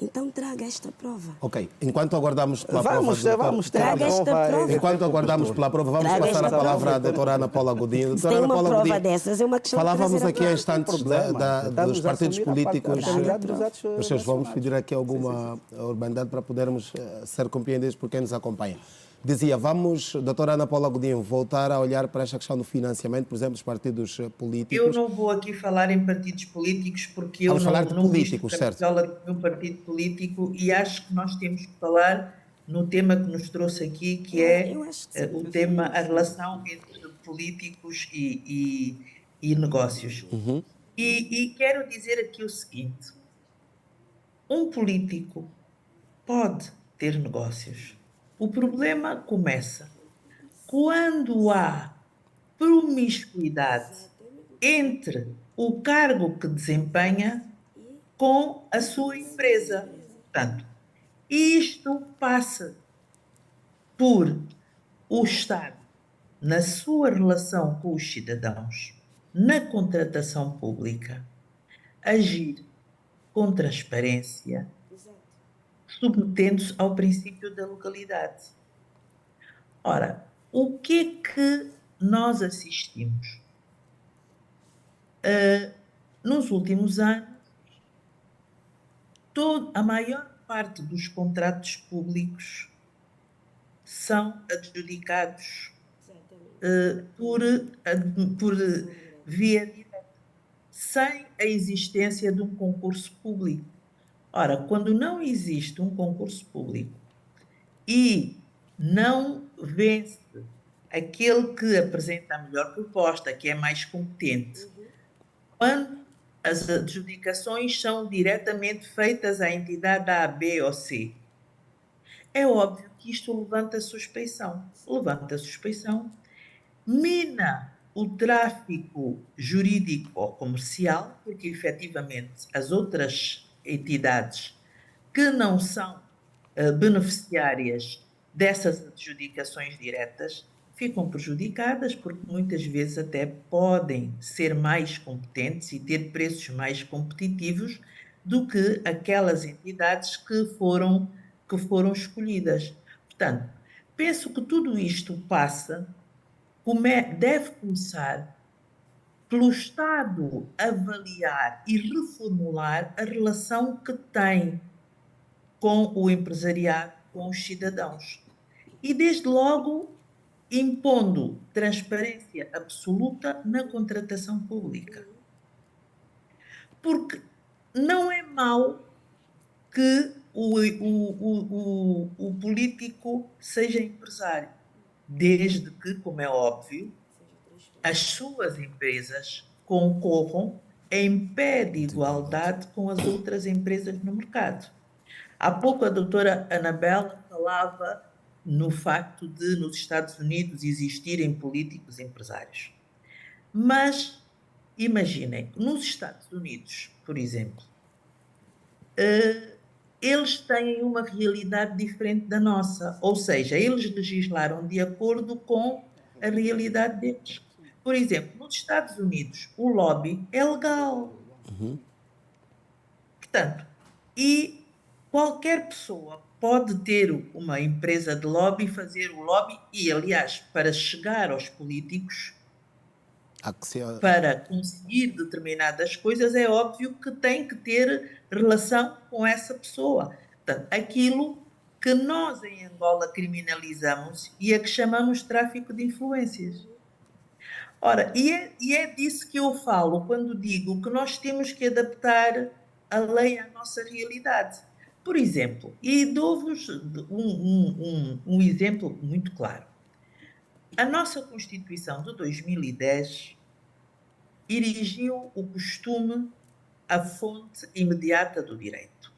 então traga esta prova. Ok, enquanto aguardamos pela Vamos ter a Traga esta prova. prova. Enquanto aguardamos pela prova, vamos Traga passar a esta palavra à prova. doutora Ana Paula Godinho. Se Doutora tem Ana uma Paula prova Godinho, dessas, é uma questão de falávamos trazer a aqui prova. instantes problema. dos Estamos a partidos assumir a políticos. paternidade dos atos Vocês vamos nacionais. pedir aqui alguma urbanidade para podermos ser compreendidos por quem nos acompanha. Dizia, vamos, doutora Ana Paula Godinho, voltar a olhar para esta questão do financiamento, por exemplo, dos partidos Eu políticos. não vou aqui falar em partidos políticos porque eu Vamos falar de não políticos, visto certo. camisola de nenhum partido político e acho que nós temos que falar no tema que nos trouxe aqui, que é Eu acho que sim. o tema, a relação entre políticos e negócios. E quero dizer aqui o seguinte, um político pode ter negócios. O problema começa quando há promiscuidade entre o cargo que desempenha com a sua empresa. Portanto, isto passa por o Estado, na sua relação com os cidadãos, na contratação pública, agir com transparência, submetendo-se ao princípio da legalidade. Ora, o que é que nós assistimos? Nos últimos anos, a maior parte dos contratos públicos são adjudicados por via direta, sem a existência de um concurso público. Ora, quando não existe um concurso público e não vence aquele que apresenta a melhor proposta, que é mais competente, quando as adjudicações são diretamente feitas à entidade A, B ou C. É óbvio que isto levanta suspeição. Levanta suspeição, mina o tráfico jurídico ou comercial, porque efetivamente as outras entidades que não são beneficiárias dessas adjudicações diretas ficam prejudicadas, porque muitas vezes até podem ser mais competentes e ter preços mais competitivos do que aquelas entidades que foram escolhidas. Portanto, penso que tudo isto deve começar pelo Estado avaliar e reformular a relação que tem com o empresariado, com os cidadãos. E, desde logo, impondo transparência absoluta na contratação pública. Porque não é mau que o político seja empresário, desde que, como é óbvio, as suas empresas concorram em pé de igualdade com as outras empresas no mercado. Há pouco a doutora Anabela falava no facto de, nos Estados Unidos, existirem políticos empresários. Mas, imaginem, nos Estados Unidos, por exemplo, eles têm uma realidade diferente da nossa, ou seja, eles legislaram de acordo com a realidade deles. Por exemplo, nos Estados Unidos, o lobby é legal. Portanto, e qualquer pessoa pode ter uma empresa de lobby, fazer o lobby e, aliás, para chegar aos políticos, para conseguir determinadas coisas, é óbvio que tem que ter relação com essa pessoa. Portanto, aquilo que nós em Angola criminalizamos e a que chamamos tráfico de influências. Ora, e é disso que eu falo quando digo que nós temos que adaptar a lei à nossa realidade. Por exemplo, e dou-vos um exemplo muito claro. A nossa Constituição de 2010 erigiu o costume a fonte imediata do direito.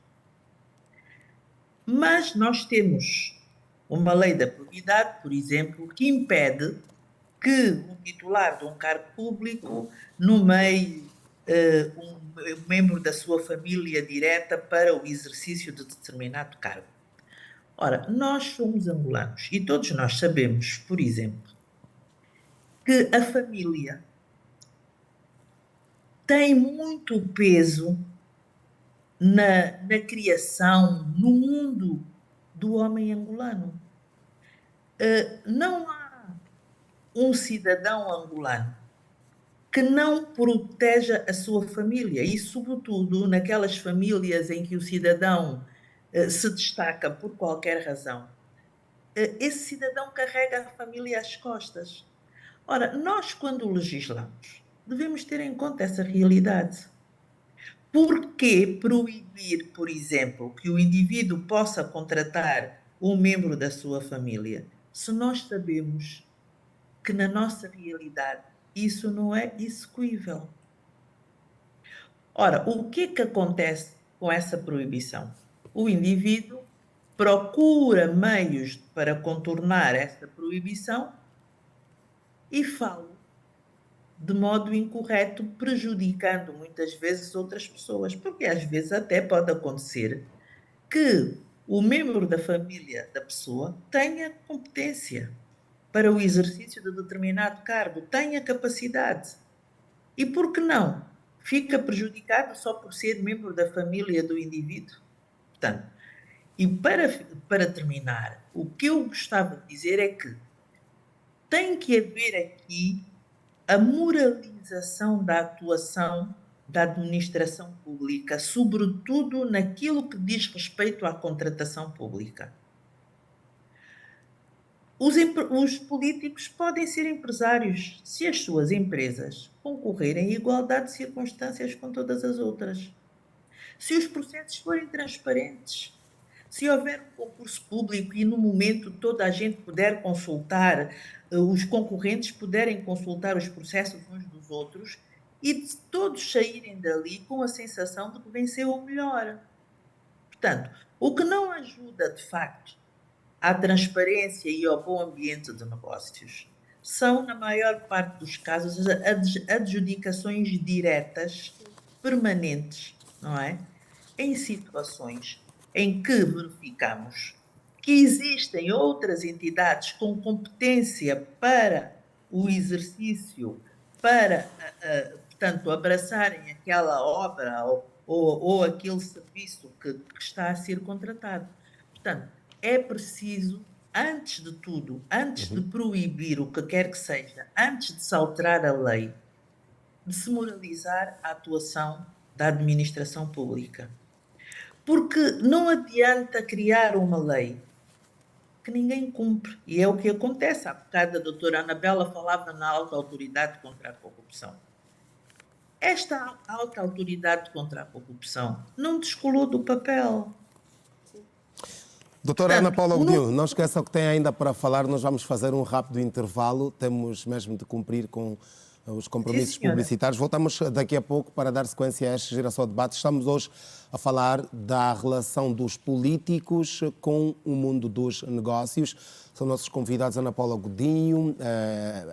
Mas nós temos uma lei da probidade, por exemplo, que impede que um titular de um cargo público nomeie um membro da sua família direta para o exercício de determinado cargo. Ora, nós somos angolanos e todos nós sabemos, por exemplo, que a família tem muito peso na criação, no mundo do homem angolano. Não há um cidadão angolano que não proteja a sua família e, sobretudo, naquelas famílias em que o cidadão se destaca por qualquer razão. Esse cidadão carrega a família às costas. Ora, nós, quando legislamos, devemos ter em conta essa realidade. Por que proibir, por exemplo, que o indivíduo possa contratar um membro da sua família, se nós sabemos que na nossa realidade isso não é execuível? Ora, o que é que acontece com essa proibição? O indivíduo procura meios para contornar essa proibição e fala de modo incorreto, prejudicando muitas vezes outras pessoas, porque às vezes até pode acontecer que o membro da família da pessoa tenha competência para o exercício de determinado cargo, tenha capacidade. E por que não? Fica prejudicado só por ser membro da família do indivíduo? Portanto, e para terminar, o que eu gostava de dizer é que tem que haver aqui a moralização da atuação da administração pública, sobretudo naquilo que diz respeito à contratação pública. Os políticos podem ser empresários se as suas empresas concorrerem em igualdade de circunstâncias com todas as outras. Se os processos forem transparentes, se houver um concurso público e no momento toda a gente puder consultar, os concorrentes puderem consultar os processos uns dos outros, e de todos saírem dali com a sensação de que venceu o melhor. Portanto, o que não ajuda, de facto, à transparência e ao bom ambiente de negócios são, na maior parte dos casos, as adjudicações diretas, permanentes, não é? Em situações em que verificamos que existem outras entidades com competência para o exercício, para, portanto, abraçarem aquela obra ou aquele serviço que está a ser contratado. Portanto, é preciso, antes de tudo, antes de proibir o que quer que seja, antes de se alterar a lei, de se moralizar a atuação da administração pública. Porque não adianta criar uma lei que ninguém cumpre. E é o que acontece. Há bocado a doutora Anabela falava na alta autoridade contra a corrupção. Esta alta autoridade contra a corrupção não descolou do papel. Doutora Ana Paula Godinho, não esqueça o que tem ainda para falar. Nós vamos fazer um rápido intervalo. Temos mesmo de cumprir com os compromissos publicitários. Voltamos daqui a pouco para dar sequência a este Girassol Debate. Estamos hoje a falar da relação dos políticos com o mundo dos negócios. São nossos convidados Ana Paula Godinho,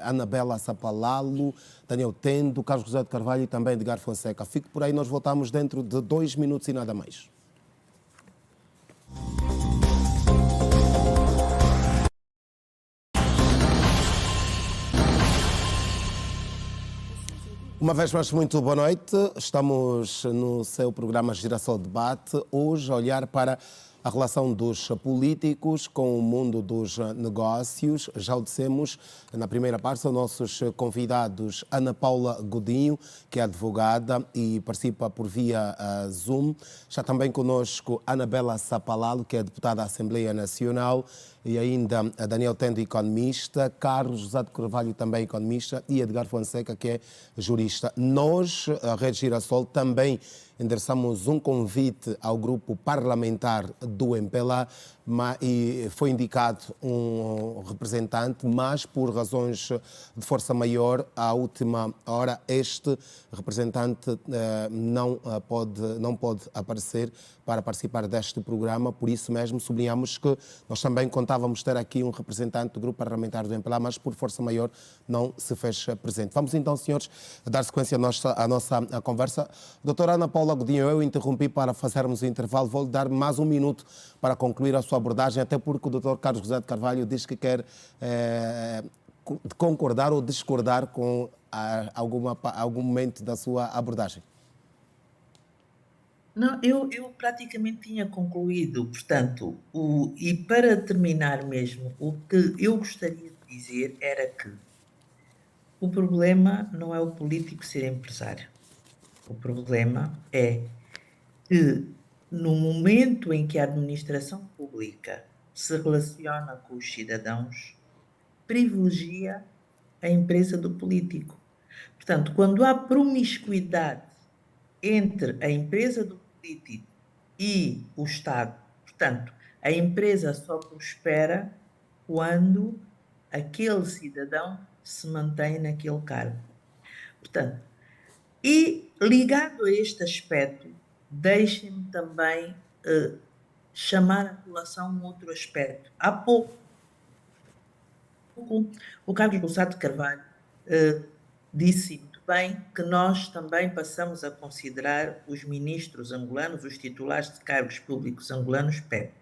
Anabela Sapalalo, Daniel Tendo, Carlos José de Carvalho e também Edgar Fonseca. Fique por aí, nós voltamos dentro de 2 minutos e nada mais. Uma vez mais, muito boa noite. Estamos no seu programa Girassol Debate, hoje a olhar para a relação dos políticos com o mundo dos negócios. Já o dissemos na primeira parte, são nossos convidados Ana Paula Godinho, que é advogada e participa por via Zoom. Está também conosco Anabela Sapalalo, que é deputada da Assembleia Nacional, e ainda a Daniel Tendo, economista, Carlos José de Carvalho, também economista, e Edgar Fonseca, que é jurista. Nós, a Rede Girassol, também endereçamos um convite ao grupo parlamentar do MPLA e foi indicado um representante, mas por razões de força maior, à última hora, este representante não pode aparecer para participar deste programa. Por isso mesmo sublinhamos que nós também contávamos ter aqui um representante do grupo parlamentar do MPLA, mas por força maior não se fez presente. Vamos então, senhores, dar sequência à nossa conversa. Doutora Ana Paula Godinho, eu interrompi para fazermos o intervalo. Vou-lhe dar mais um minuto para concluir a sua abordagem, até porque o doutor Carlos José de Carvalho diz que quer concordar ou discordar com algum momento da sua abordagem. Não, eu praticamente tinha concluído, portanto, e para terminar mesmo, o que eu gostaria de dizer era que o problema não é o político ser empresário. O problema é que, no momento em que a administração pública se relaciona com os cidadãos, privilegia a empresa do político. Portanto, quando há promiscuidade entre a empresa do político e o Estado, portanto, a empresa só prospera quando aquele cidadão se mantém naquele cargo. Portanto, e ligado a este aspecto, deixem-me também chamar a colação um outro aspecto. Há pouco, o Carlos José de Carvalho disse muito bem que nós também passamos a considerar os ministros angolanos, os titulares de cargos públicos angolanos, PEP.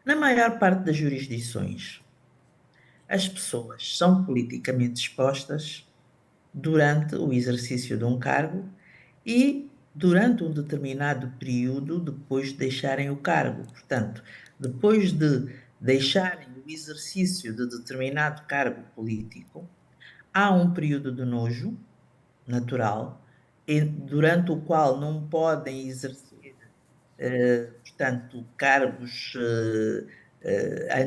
Na maior parte das jurisdições, as pessoas são politicamente expostas durante o exercício de um cargo e durante um determinado período depois de deixarem o cargo. Portanto, depois de deixarem o exercício de determinado cargo político, há um período de nojo natural, durante o qual não podem exercer, portanto, cargos a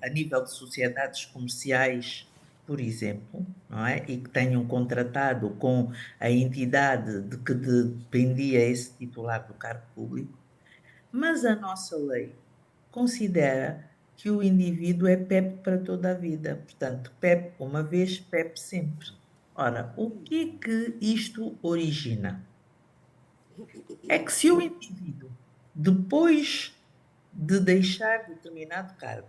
nível de sociedades comerciais, por exemplo, não é? E que tenham contratado com a entidade de que dependia esse titular do cargo público. Mas a nossa lei considera que o indivíduo é PEP para toda a vida. Portanto, PEP uma vez, PEP sempre. Ora, o que isto origina? É que se o indivíduo, depois de deixar determinado cargo,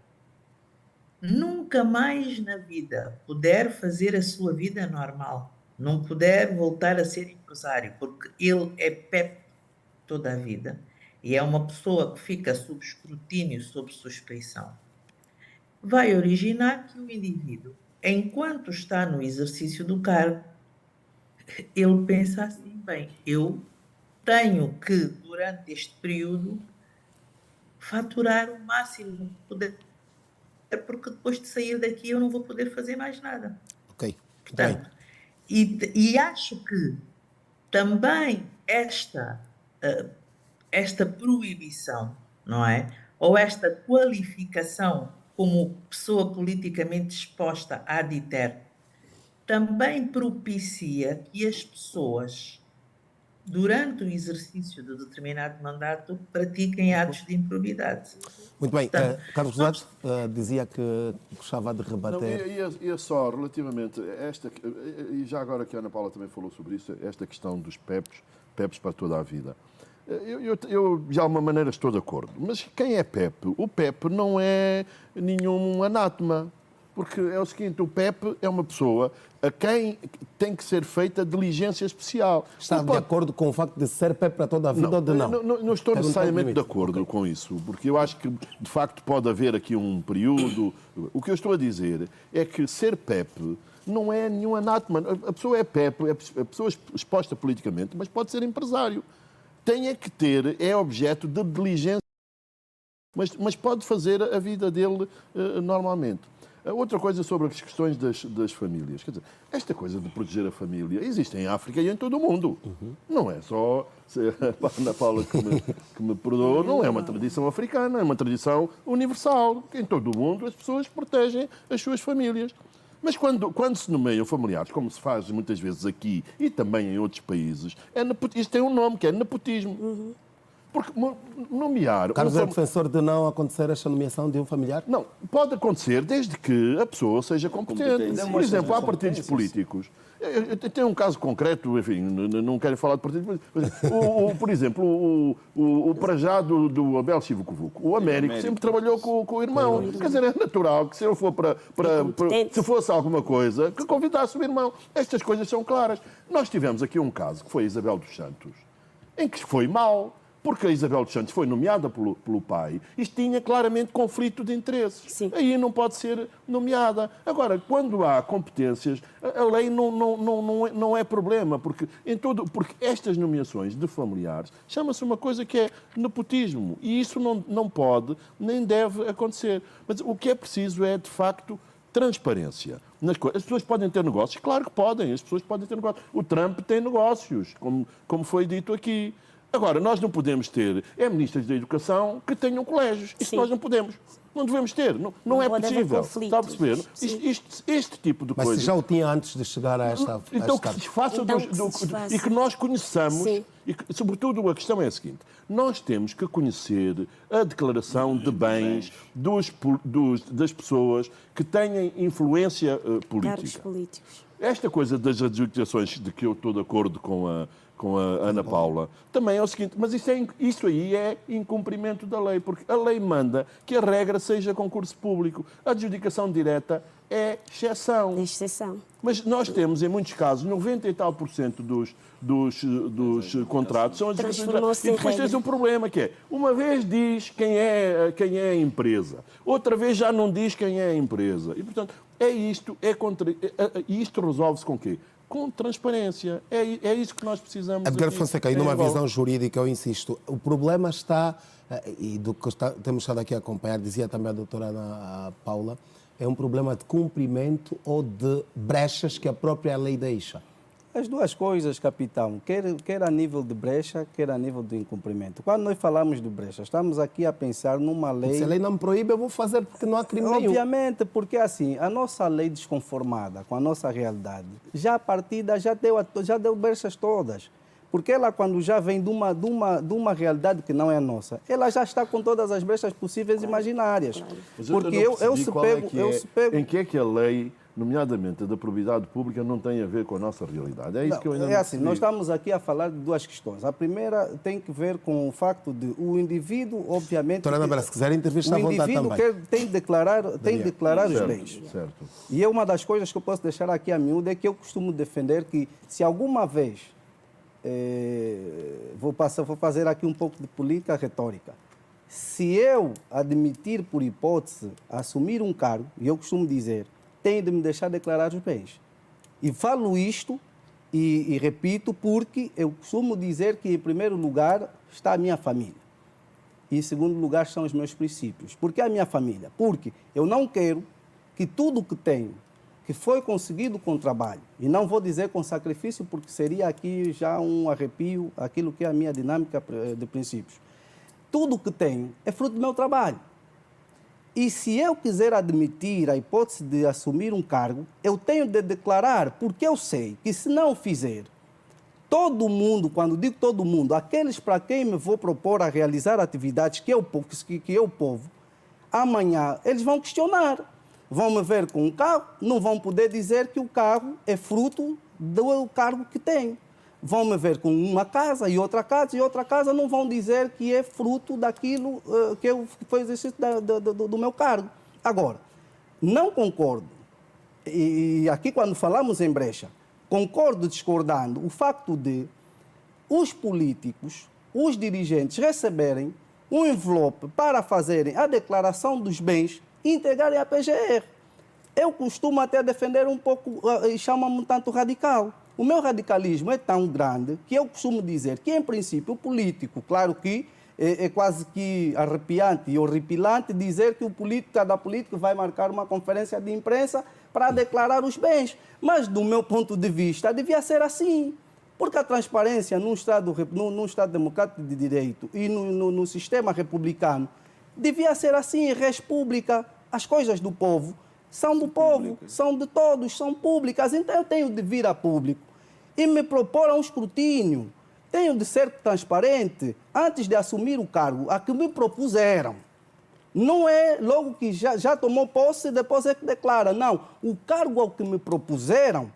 nunca mais na vida puder fazer a sua vida normal, não puder voltar a ser empresário, porque ele é PEP toda a vida e é uma pessoa que fica sob escrutínio, sob suspeição, vai originar que o indivíduo, enquanto está no exercício do cargo, ele pensa assim, bem, eu tenho que, durante este período, faturar o máximo que puder, porque depois de sair daqui eu não vou poder fazer mais nada. Ok, muito bem. Portanto, e acho que também esta proibição, não é? Ou esta qualificação como pessoa politicamente exposta à aditer, também propicia que as pessoas, durante o exercício de determinado mandato, pratiquem atos de improbidade. Muito bem. Portanto, Carlos Rosado dizia que gostava de Não, rebater. e só relativamente a esta, e já agora que a Ana Paula também falou sobre isso, esta questão dos PEPs para toda a vida. Eu de alguma maneira estou de acordo, mas quem é PEP? O PEP não é nenhum anátema, porque é o seguinte, o PEP é uma pessoa a quem tem que ser feita diligência especial. Está de acordo com o facto de ser PEP para toda a vida ou de não? Não estou Pergunta necessariamente de limite. acordo com isso, porque eu acho que, de facto, pode haver aqui um período. O que eu estou a dizer é que ser PEP não é nenhum anátema. A pessoa é PEP, é a pessoa exposta politicamente, mas pode ser empresário. Tem é que ter, é objeto de diligência, mas pode fazer a vida dele normalmente. Outra coisa sobre as questões das famílias. Quer dizer, esta coisa de proteger a família existe em África e em todo o mundo. Não é só a Ana Paula que me perdoou, não é uma tradição africana, é uma tradição universal. Em todo o mundo as pessoas protegem as suas famílias. Mas quando se nomeiam familiares, como se faz muitas vezes aqui e também em outros países, isto tem um nome, que é nepotismo. Porque nomear... Carlos é defensor de não acontecer esta nomeação de um familiar? Não, pode acontecer desde que a pessoa seja competente. Por exemplo, há partidos políticos. Eu tenho um caso concreto, enfim, não quero falar de partidos políticos. Por exemplo, o Prajá do Abel Chivucovuco. O Américo sempre trabalhou com o irmão. Quer dizer, é natural que se ele for se fosse alguma coisa, que convidasse o irmão. Estas coisas são claras. Nós tivemos aqui um caso, que foi a Isabel dos Santos, em que foi mal. Porque a Isabel dos Santos foi nomeada pelo pai, isto tinha claramente conflito de interesses. Sim. Aí não pode ser nomeada. Agora, quando há competências, a lei não é problema, porque estas nomeações de familiares chama-se uma coisa que é nepotismo, e isso não pode nem deve acontecer. Mas o que é preciso é, de facto, transparência. As pessoas podem ter negócios? Claro que podem, as pessoas podem ter negócios. O Trump tem negócios, como foi dito aqui. Agora, nós não podemos ter ministras da Educação que tenham colégios. Isso Sim. Nós não podemos. Não devemos ter. Não é pode haver possível. conflitos. Está a perceber? Este tipo de Mas coisa... se já o tinha antes de chegar a esta... Então que se faça, e que nós conheçamos, Sim. e que, sobretudo a questão é a seguinte, nós temos que conhecer a declaração de bens das pessoas que têm influência Cargos política. políticos. Esta coisa das adjudicações, de que eu estou de acordo com a Ana Paula, também é o seguinte, mas isso aí é incumprimento da lei, porque a lei manda que a regra seja concurso público. A adjudicação direta é exceção. É exceção. Mas nós temos, em muitos casos, 90 e tal % dos contratos são adjudicações Transformou-se diretas. E em depois regra. tens um problema, que é, uma vez diz quem é a empresa, outra vez já não diz quem é a empresa. E, portanto, isto resolve-se com quê? Com transparência. É isso que nós precisamos. Edgar aqui. Fonseca, e numa visão jurídica, eu insisto, o problema está, e do que temos estado aqui a acompanhar, dizia também a doutora Ana Paula, é um problema de cumprimento ou de brechas que a própria lei deixa? As duas coisas, capitão, quer a nível de brecha, quer a nível de incumprimento. Quando nós falamos de brecha, estamos aqui a pensar numa lei... Se a lei não me proíbe, eu vou fazer porque não há crime nenhum. Obviamente, porque assim, a nossa lei desconformada com a nossa realidade, já a partida já deu brechas todas. Porque ela, quando já vem de uma realidade que não é nossa, ela já está com todas as brechas possíveis e imaginárias. Mas Porque eu não percebi eu se pego... Em que é que a lei nomeadamente a da probidade pública, não tem a ver com a nossa realidade. É isso que eu ainda É não assim, percebi. nós estamos aqui a falar de duas questões. A primeira tem que ver com o facto de o indivíduo, obviamente... Doutora Anabela, se quiser intervir, está à o vontade indivíduo também. tem de declarar os Certo, bens. certo. E é uma das coisas que eu posso deixar aqui a miúdo, é que eu costumo defender que se alguma vez, vou fazer aqui um pouco de política retórica, se eu admitir por hipótese assumir um cargo, e eu costumo dizer, tenho de me deixar declarar os bens. E falo isto e repito porque eu costumo dizer que em primeiro lugar está a minha família. E em segundo lugar são os meus princípios. Por que a minha família? Porque eu não quero que tudo que tenho, que foi conseguido com trabalho, e não vou dizer com sacrifício, porque seria aqui já um arrepio, aquilo que é a minha dinâmica de princípios. Tudo que tenho é fruto do meu trabalho. E se eu quiser admitir a hipótese de assumir um cargo, eu tenho de declarar, porque eu sei que se não fizer, todo mundo, quando digo todo mundo, aqueles para quem me vou propor a realizar atividades que eu povo, amanhã eles vão questionar. Vão me ver com um carro, não vão poder dizer que o carro é fruto do cargo que tenho. Vão me ver com uma casa e outra casa, não vão dizer que é fruto daquilo que foi o exercício do meu cargo. Agora, não concordo, e aqui quando falamos em brecha, concordo discordando o facto de os políticos, os dirigentes receberem um envelope para fazerem a declaração dos bens e entregarem à PGR. Eu costumo até defender um pouco, e chama-me um tanto radical. O meu radicalismo é tão grande que eu costumo dizer que, em princípio, o político, claro que é quase que arrepiante e horripilante dizer que cada político vai marcar uma conferência de imprensa para declarar os bens. Mas, do meu ponto de vista, devia ser assim. Porque a transparência num Estado democrático de direito e no sistema republicano devia ser assim, res pública. As coisas do povo são do povo, são de todos, são públicas. Então eu tenho de vir a público e me propor a um escrutínio. Tenho de ser transparente antes de assumir o cargo a que me propuseram. Não é logo que já tomou posse, depois é que declara. Não, o cargo ao que me propuseram,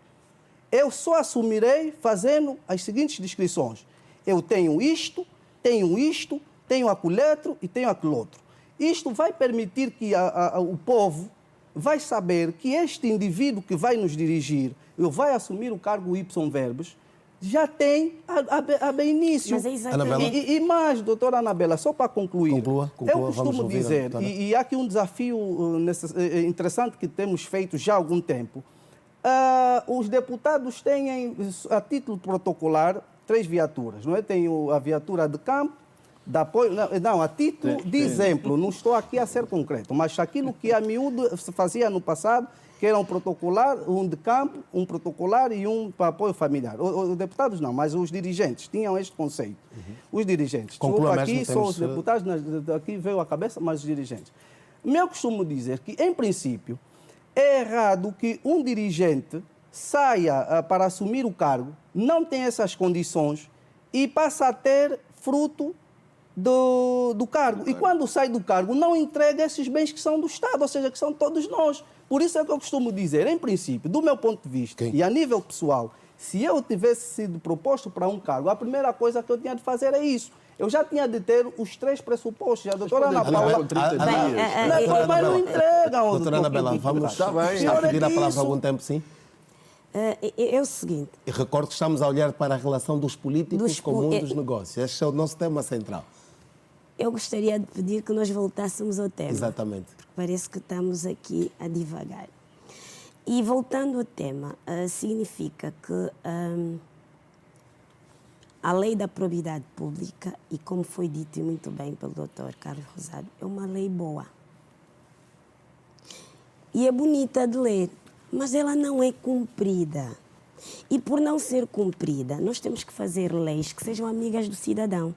eu só assumirei fazendo as seguintes descrições. Eu tenho isto, tenho acolhetro e tenho aquilo outro. Isto vai permitir que o povo vai saber que este indivíduo que vai nos dirigir, vai assumir o cargo Y verbos, já tem a bem início. Mas é exatamente... E mais, doutora Anabela, só para concluir, Conclua, eu vamos costumo ouvir a dizer, doutora. e há aqui um desafio interessante que temos feito já há algum tempo, os deputados têm, a título protocolar, 3 viaturas, não é? Tem a viatura de campo, de apoio, não, a título de exemplo, não estou aqui a ser concreto, mas aquilo que a miúdo se fazia no passado, que era um protocolar, um de campo, um protocolar e um para apoio familiar. Os deputados não, mas os dirigentes tinham este conceito. Os dirigentes. Conclua Desculpa, aqui mesmo, são temos... os deputados, aqui veio a cabeça, mas os dirigentes. Eu costumo dizer que, em princípio, é errado que um dirigente saia para assumir o cargo, não tem essas condições e passa a ter fruto do cargo. E quando sai do cargo, não entrega esses bens que são do Estado, ou seja, que são todos nós. Por isso é que eu costumo dizer, em princípio, do meu ponto de vista e a nível pessoal, se eu tivesse sido proposto para um cargo, a primeira coisa que eu tinha de fazer é isso. Eu já tinha de ter os 3 pressupostos. A doutora Ana Paula... Mas não entregam. Doutora Anabela, vamos pedir a palavra há algum tempo, sim? É o seguinte... E recordo que estamos a olhar para a relação dos políticos com o mundo dos negócios. Este é o nosso tema central. Eu gostaria de pedir que nós voltássemos ao tema. Exatamente. Porque parece que estamos aqui a divagar. E voltando ao tema, significa que a lei da probidade pública, e como foi dito muito bem pelo Dr. Carlos Rosado, é uma lei boa. E é bonita de ler, mas ela não é cumprida. E por não ser cumprida, nós temos que fazer leis que sejam amigas do cidadão.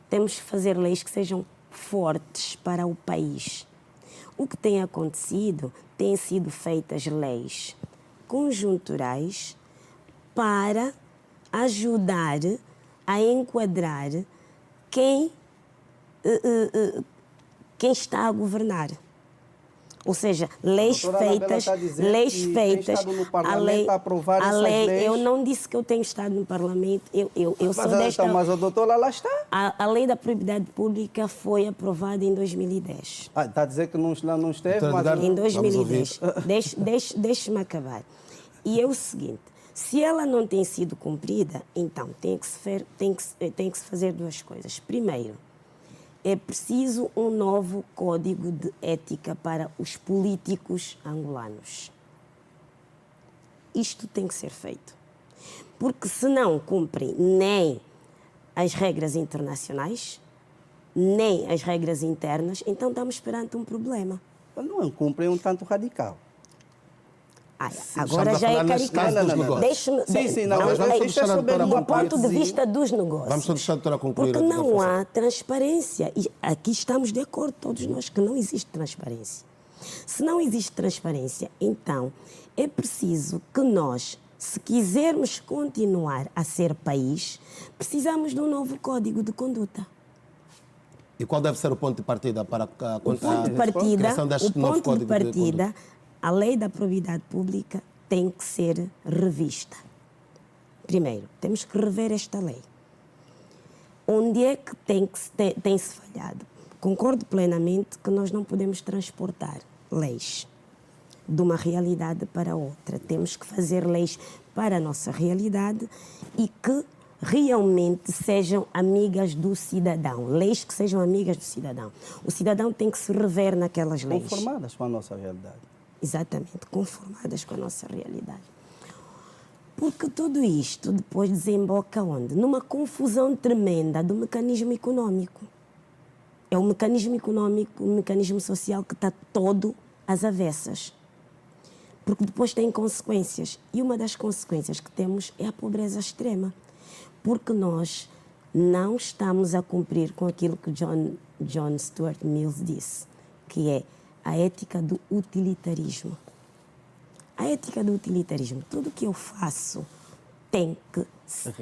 Temos que fazer leis que sejam fortes para o país. O que tem acontecido, têm sido feitas leis conjunturais para ajudar a enquadrar quem está a governar. Ou seja, leis Doutora Anabela feitas, está a dizer leis que tem feitas. estado no Parlamento a aprovar essas leis. Eu não disse que eu tenho estado no Parlamento. Eu sou Mas, desta. mas a doutora lá está. A lei da propriedade pública foi aprovada em 2010. Está a dizer que não esteve, Doutora mas... Edgardo, Em vamos 2010. Deixe-me acabar. E é o seguinte: se ela não tem sido cumprida, então tem que se fazer duas coisas. Primeiro, é preciso um novo código de ética para os políticos angolanos. Isto tem que ser feito. Porque se não cumprem nem as regras internacionais, nem as regras internas, então estamos perante um problema. Não cumprem um tanto radical. Agora a já falar é neste caso caricato. dos negócios. Deixe-me. Sim, não, mas vamos isto é deixar a sobre doutora uma Do ponto de partezinha. vista dos negócios. Vamos só deixar a doutora concluir. Porque a não reflexão. há transparência. E aqui estamos de acordo, todos nós, que não existe transparência. Se não existe transparência, então é preciso que nós, se quisermos continuar a ser país, precisamos de um novo código de conduta. E qual deve ser o ponto de partida para a O ponto de partida, criação deste novo código de conduta? a lei da probidade pública tem que ser revista. Primeiro, temos que rever esta lei. Onde é que tem-se falhado? Concordo plenamente que nós não podemos transportar leis de uma realidade para outra. Temos que fazer leis para a nossa realidade e que realmente sejam amigas do cidadão. Leis que sejam amigas do cidadão. O cidadão tem que se rever naquelas leis. Conformadas com a nossa realidade. Exatamente, conformadas com a nossa realidade. Porque tudo isto depois desemboca onde? Numa confusão tremenda do mecanismo econômico. É o mecanismo econômico, o mecanismo social que está todo às avessas. Porque depois tem consequências. E uma das consequências que temos é a pobreza extrema. Porque nós não estamos a cumprir com aquilo que John Stuart Mill disse, que é a ética do utilitarismo. A ética do utilitarismo, tudo que eu faço tem que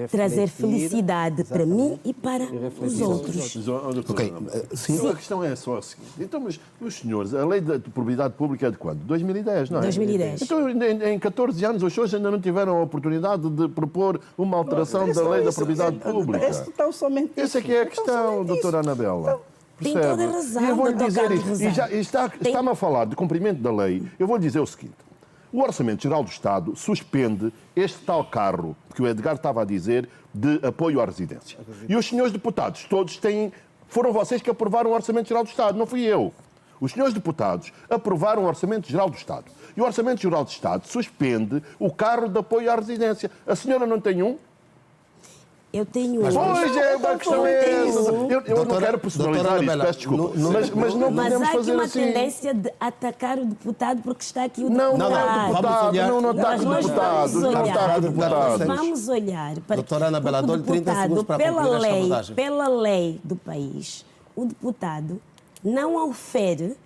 trazer felicidade para mim e para os outros. Mas, ó, doutora Ok, Anabela, sim. então a questão é só a seguinte. Então, mas, meus senhores, a lei da propriedade pública é de quando? 2010, não é? 2010. Então, em 14 anos, os senhores ainda não tiveram a oportunidade de propor uma alteração da lei da propriedade pública. Então, somente Essa é que é a questão, doutora Anabela. Tem Percebe? toda a razão, E eu vou-lhe doutor dizer Carlos isto. Rosado. Está-me a falar de cumprimento da lei. Eu vou-lhe dizer o seguinte. O Orçamento Geral do Estado suspende este tal carro, que o Edgar estava a dizer, de apoio à residência. E os senhores deputados todos têm... Foram vocês que aprovaram o Orçamento Geral do Estado, não fui eu. Os senhores deputados aprovaram o Orçamento Geral do Estado. E o Orçamento Geral do Estado suspende o carro de apoio à residência. A senhora não tem um? Eu tenho Mas um. Pois é, a questão é essa. Eu não Doutora- quero personalizar doutora isso, Anabela, peço desculpa. não- Mas não Mas podemos há aqui fazer uma assim. tendência de atacar o deputado porque está aqui o Não, deputado. não é o Vamos deputado, olhar- não ataque o Nós deputado, vamos não olhar, ataque o deputado. Vamos olhar para Doutora Anabela, porque o dou-lhe 30 deputado, segundos para concluir esta abordagem. pela lei do país, o deputado não ofere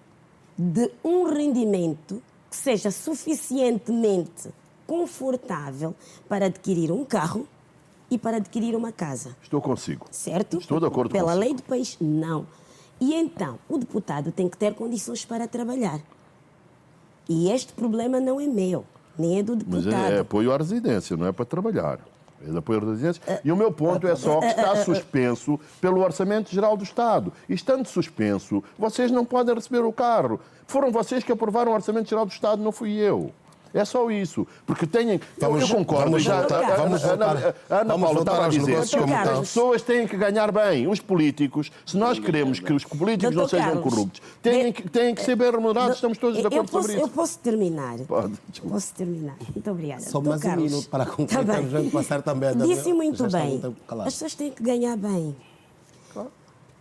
de um rendimento que seja suficientemente confortável para adquirir um carro e para adquirir uma casa. Estou consigo. Certo? Estou de acordo Pela consigo. lei do país, não. E então, o deputado tem que ter condições para trabalhar. E este problema não é meu, nem é do Mas deputado. é apoio à residência, não é para trabalhar. É de apoio à residência. E o meu ponto é só que está suspenso pelo Orçamento Geral do Estado. E estando suspenso, vocês não podem receber o carro. Foram vocês que aprovaram o Orçamento Geral do Estado, não fui eu. É só isso. Porque têm... eu concordo. vamos Já, voltar- a vamos Ana voltar- Ana vamos Paula voltar estava a aos dizer negócios que como as estão. pessoas têm que ganhar bem. Os políticos, se nós queremos que os políticos não Doutor sejam Carlos, corruptos, têm que ser bem remunerados. Estamos todos de acordo sobre Eu isso. posso terminar. Pode, desculpa. Posso terminar. Muito obrigada. Só Doutor mais um Carlos, minuto para concluir, tá bem. temos de passar também a Disse já muito está bem. muito tempo calado. As pessoas têm que ganhar bem.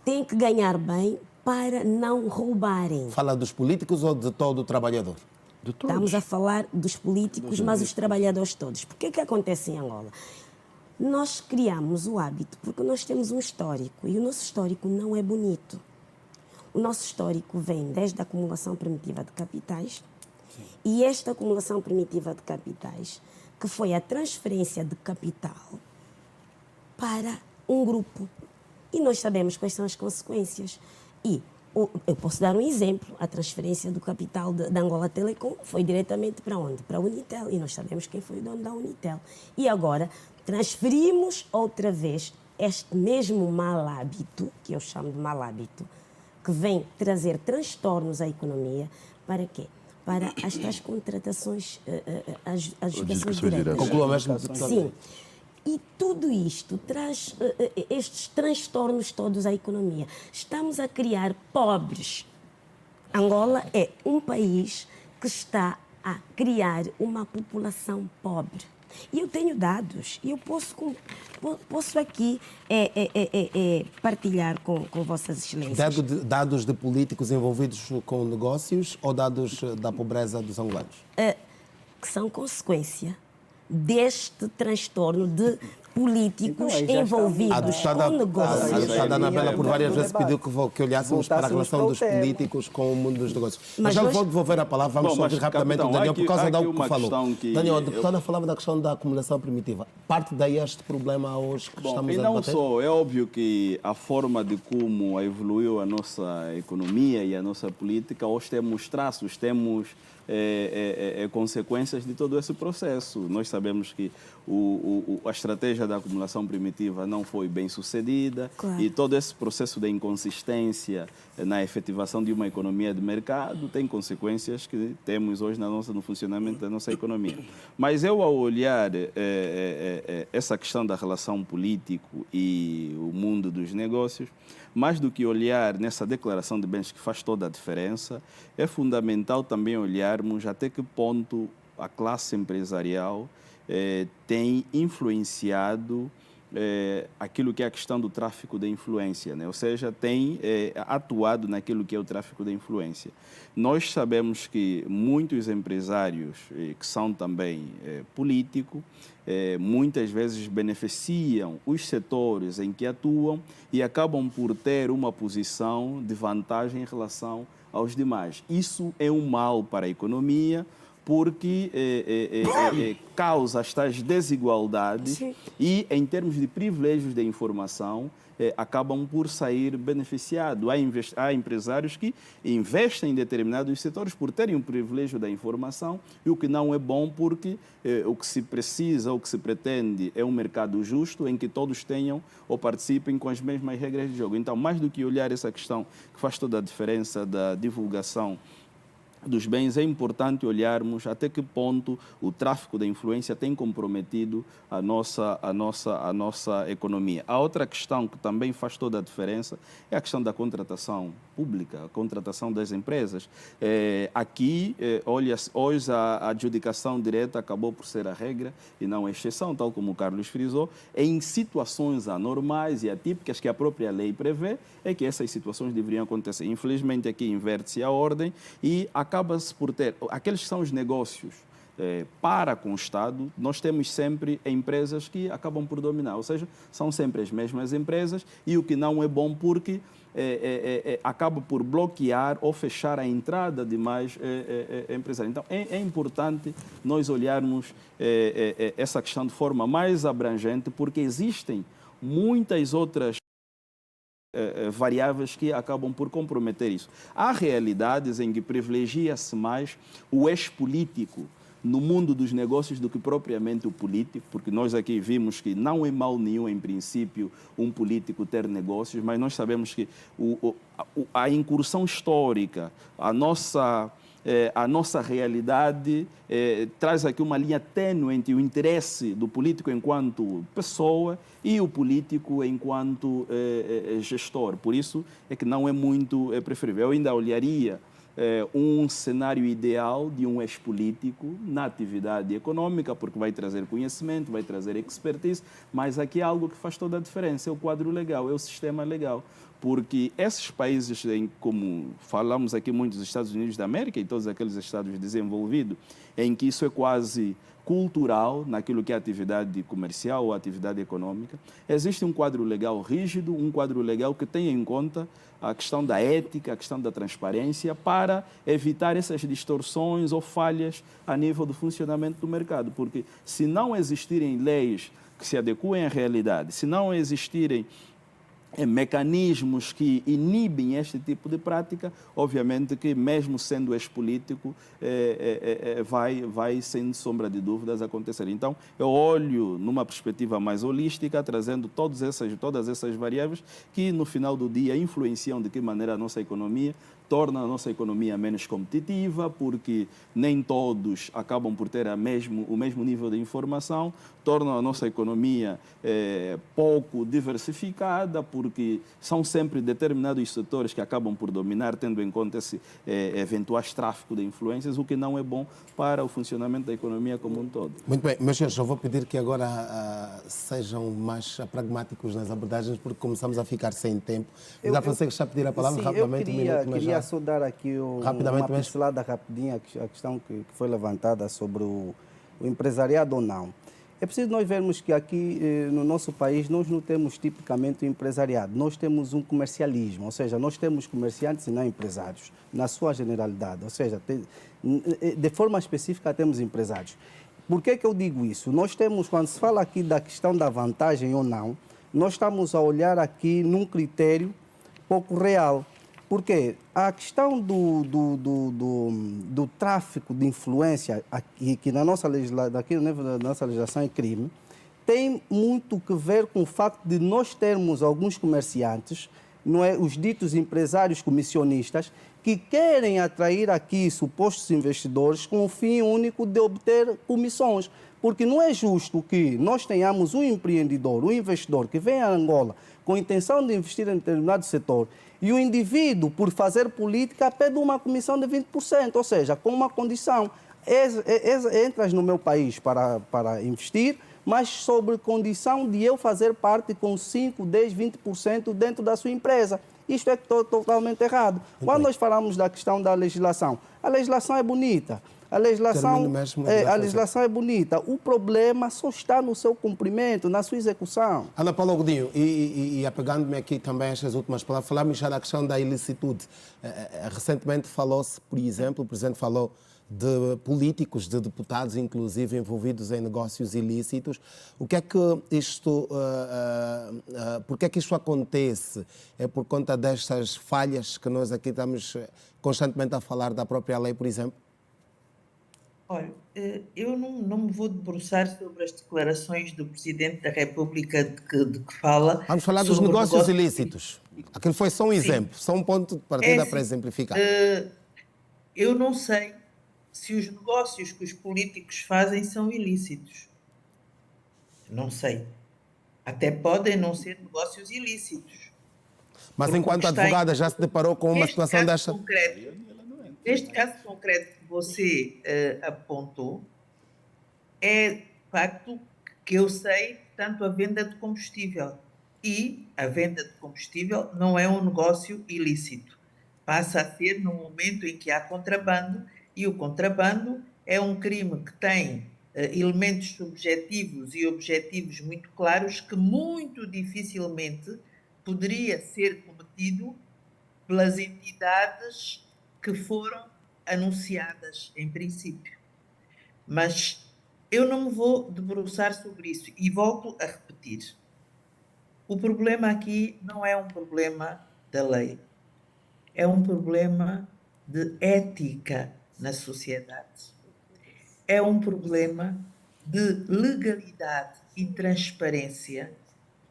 Têm que ganhar bem para não roubarem. Fala dos políticos ou de todo o trabalhador? De todos. Estamos a falar dos políticos, mas os trabalhadores todos. Por que acontece em Angola? Nós criamos o hábito porque nós temos um histórico e o nosso histórico não é bonito. O nosso histórico vem desde a acumulação primitiva de capitais e esta acumulação primitiva de capitais, que foi a transferência de capital para um grupo. E nós sabemos quais são as consequências. E Eu posso dar um exemplo. A transferência do capital da Angola Telecom foi diretamente para onde? Para a Unitel. E nós sabemos quem foi o dono da Unitel. E agora transferimos outra vez este mesmo mau hábito, que eu chamo de mau hábito, que vem trazer transtornos à economia, para quê? Para as tais contratações, adjudicações diretas. Conclua mesmo. Sim. E tudo isto traz estes transtornos todos à economia. Estamos a criar pobres. Angola é um país que está a criar uma população pobre. E eu tenho dados, e eu posso aqui partilhar com Vossas Excelências. Dados de políticos envolvidos com negócios ou dados da pobreza dos angolanos? Que são consequência deste transtorno de políticos envolvidos com negócios. A deputada Anabela por várias vezes pediu que olhássemos para a relação dos políticos com o mundo dos negócios. Mas já vou devolver a palavra, vamos só ouvir rapidamente o Daniel, por causa do que falou. Daniel, a deputada falava da questão da acumulação primitiva. Parte daí este problema hoje que estamos a debater? E não só, é óbvio que a forma de como evoluiu a nossa economia e a nossa política, hoje temos traços, temos consequências de todo esse processo. Nós sabemos que a estratégia da acumulação primitiva não foi bem sucedida, claro. E todo esse processo de inconsistência na efetivação de uma economia de mercado tem consequências que temos hoje no funcionamento da nossa economia. Mas eu, ao olhar essa questão da relação político e o mundo dos negócios, mais do que olhar nessa declaração de bens que faz toda a diferença, é fundamental também olharmos até que ponto a classe empresarial tem influenciado aquilo que é a questão do tráfico de influência, né? Ou seja, tem atuado naquilo que é o tráfico de influência. Nós sabemos que muitos empresários, que são também políticos, muitas vezes beneficiam os setores em que atuam e acabam por ter uma posição de vantagem em relação aos demais. Isso é um mal para a economia, porque causa estas desigualdades. Sim. E, em termos de privilégios de informação, acabam por sair beneficiados. Há empresários que investem em determinados setores por terem o privilégio da informação, e o que não é bom, porque o que se precisa, o que se pretende é um mercado justo em que todos tenham ou participem com as mesmas regras de jogo. Então, mais do que olhar essa questão que faz toda a diferença da divulgação dos bens, é importante olharmos até que ponto o tráfico da influência tem comprometido a nossa economia. A outra questão que também faz toda a diferença é a questão da contratação pública, a contratação das empresas. Hoje a adjudicação direta acabou por ser a regra e não a exceção, tal como o Carlos frisou. Em situações anormais e atípicas que a própria lei prevê, é que essas situações deveriam acontecer. Infelizmente, aqui inverte-se a ordem e acaba-se por ter aqueles que são os negócios para com o Estado. Nós temos sempre empresas que acabam por dominar, ou seja, são sempre as mesmas empresas, e o que não é bom, porque acaba por bloquear ou fechar a entrada de mais empresários. Então, é importante nós olharmos essa questão de forma mais abrangente, porque existem muitas outras variáveis que acabam por comprometer isso. Há realidades em que privilegia-se mais o ex-político no mundo dos negócios do que propriamente o político, porque nós aqui vimos que não é mal nenhum, em princípio, um político ter negócios, mas nós sabemos que a incursão histórica, a nossa realidade traz aqui uma linha tênue entre o interesse do político enquanto pessoa e o político enquanto gestor. Por isso é que não é muito preferível. Eu ainda olharia um cenário ideal de um ex-político na atividade econômica, porque vai trazer conhecimento, vai trazer expertise, mas aqui é algo que faz toda a diferença, é o quadro legal, é o sistema legal. Porque esses países, como falamos aqui muito dos Estados Unidos da América e todos aqueles estados desenvolvidos, em que isso é quase cultural naquilo que é atividade comercial ou atividade econômica, existe um quadro legal rígido, um quadro legal que tenha em conta a questão da ética, a questão da transparência, para evitar essas distorções ou falhas a nível do funcionamento do mercado. Porque se não existirem leis que se adequem à realidade, se não existirem mecanismos que inibem este tipo de prática, obviamente que mesmo sendo ex-político, vai sem sombra de dúvidas acontecer. Então, eu olho numa perspectiva mais holística, trazendo todas essas variáveis que no final do dia influenciam de que maneira a nossa economia, torna a nossa economia menos competitiva, porque nem todos acabam por ter o mesmo nível de informação, torna a nossa economia pouco diversificada, porque são sempre determinados setores que acabam por dominar, tendo em conta esse eventuais tráfico de influências, o que não é bom para o funcionamento da economia como um todo. Muito bem, meus senhores, eu vou pedir que agora sejam mais pragmáticos nas abordagens, porque começamos a ficar sem tempo. Já você está a pedir a palavra rapidamente? Queria só dar aqui uma pincelada rapidinha à questão que foi levantada sobre o empresariado ou não. É preciso nós vermos que aqui no nosso país nós não temos tipicamente um empresariado, nós temos um comercialismo, ou seja, nós temos comerciantes e não empresários, na sua generalidade, ou seja, de forma específica temos empresários. Por que eu digo isso? Nós temos, quando se fala aqui da questão da vantagem ou não, nós estamos a olhar aqui num critério pouco real. Porque a questão do tráfico de influência, aqui, que na nossa legislação é crime, tem muito que ver com o facto de nós termos alguns comerciantes, não é, os ditos empresários comissionistas, que querem atrair aqui supostos investidores com o fim único de obter comissões. Porque não é justo que nós tenhamos um empreendedor, um investidor que vem a Angola com a intenção de investir em determinado setor e o indivíduo, por fazer política, pede uma comissão de 20%, ou seja, com uma condição. Entras no meu país para investir, mas sobre condição de eu fazer parte com 5, 10, 20% dentro da sua empresa. Isto é totalmente errado. Quando nós falamos da questão da legislação, a legislação é bonita. A legislação é bonita. O problema só está no seu cumprimento, na sua execução. Ana Paula Godinho, e apegando-me aqui também a estas últimas palavras, falamos já da questão da ilicitude. Recentemente falou-se, por exemplo, o Presidente falou de políticos, de deputados, inclusive, envolvidos em negócios ilícitos. O que é que isto... por que é que isto acontece? É por conta destas falhas que nós aqui estamos constantemente a falar da própria lei, por exemplo? Olha, eu não me vou debruçar sobre as declarações do Presidente da República de que fala. Vamos falar dos negócios ilícitos. Aquilo foi só um exemplo, só um ponto de partida para exemplificar. Eu não sei se os negócios que os políticos fazem são ilícitos. Não sei. Até podem não ser negócios ilícitos. Mas enquanto advogada já se deparou com uma situação desta? Neste caso concreto que você apontou, é de facto que eu sei tanto a venda de combustível. E a venda de combustível não é um negócio ilícito. Passa a ser no momento em que há contrabando, e o contrabando é um crime que tem elementos subjetivos e objetivos muito claros que muito dificilmente poderia ser cometido pelas entidades que foram anunciadas em princípio. Mas eu não me vou debruçar sobre isso e volto a repetir. O problema aqui não é um problema da lei, é um problema de ética na sociedade. É um problema de legalidade e transparência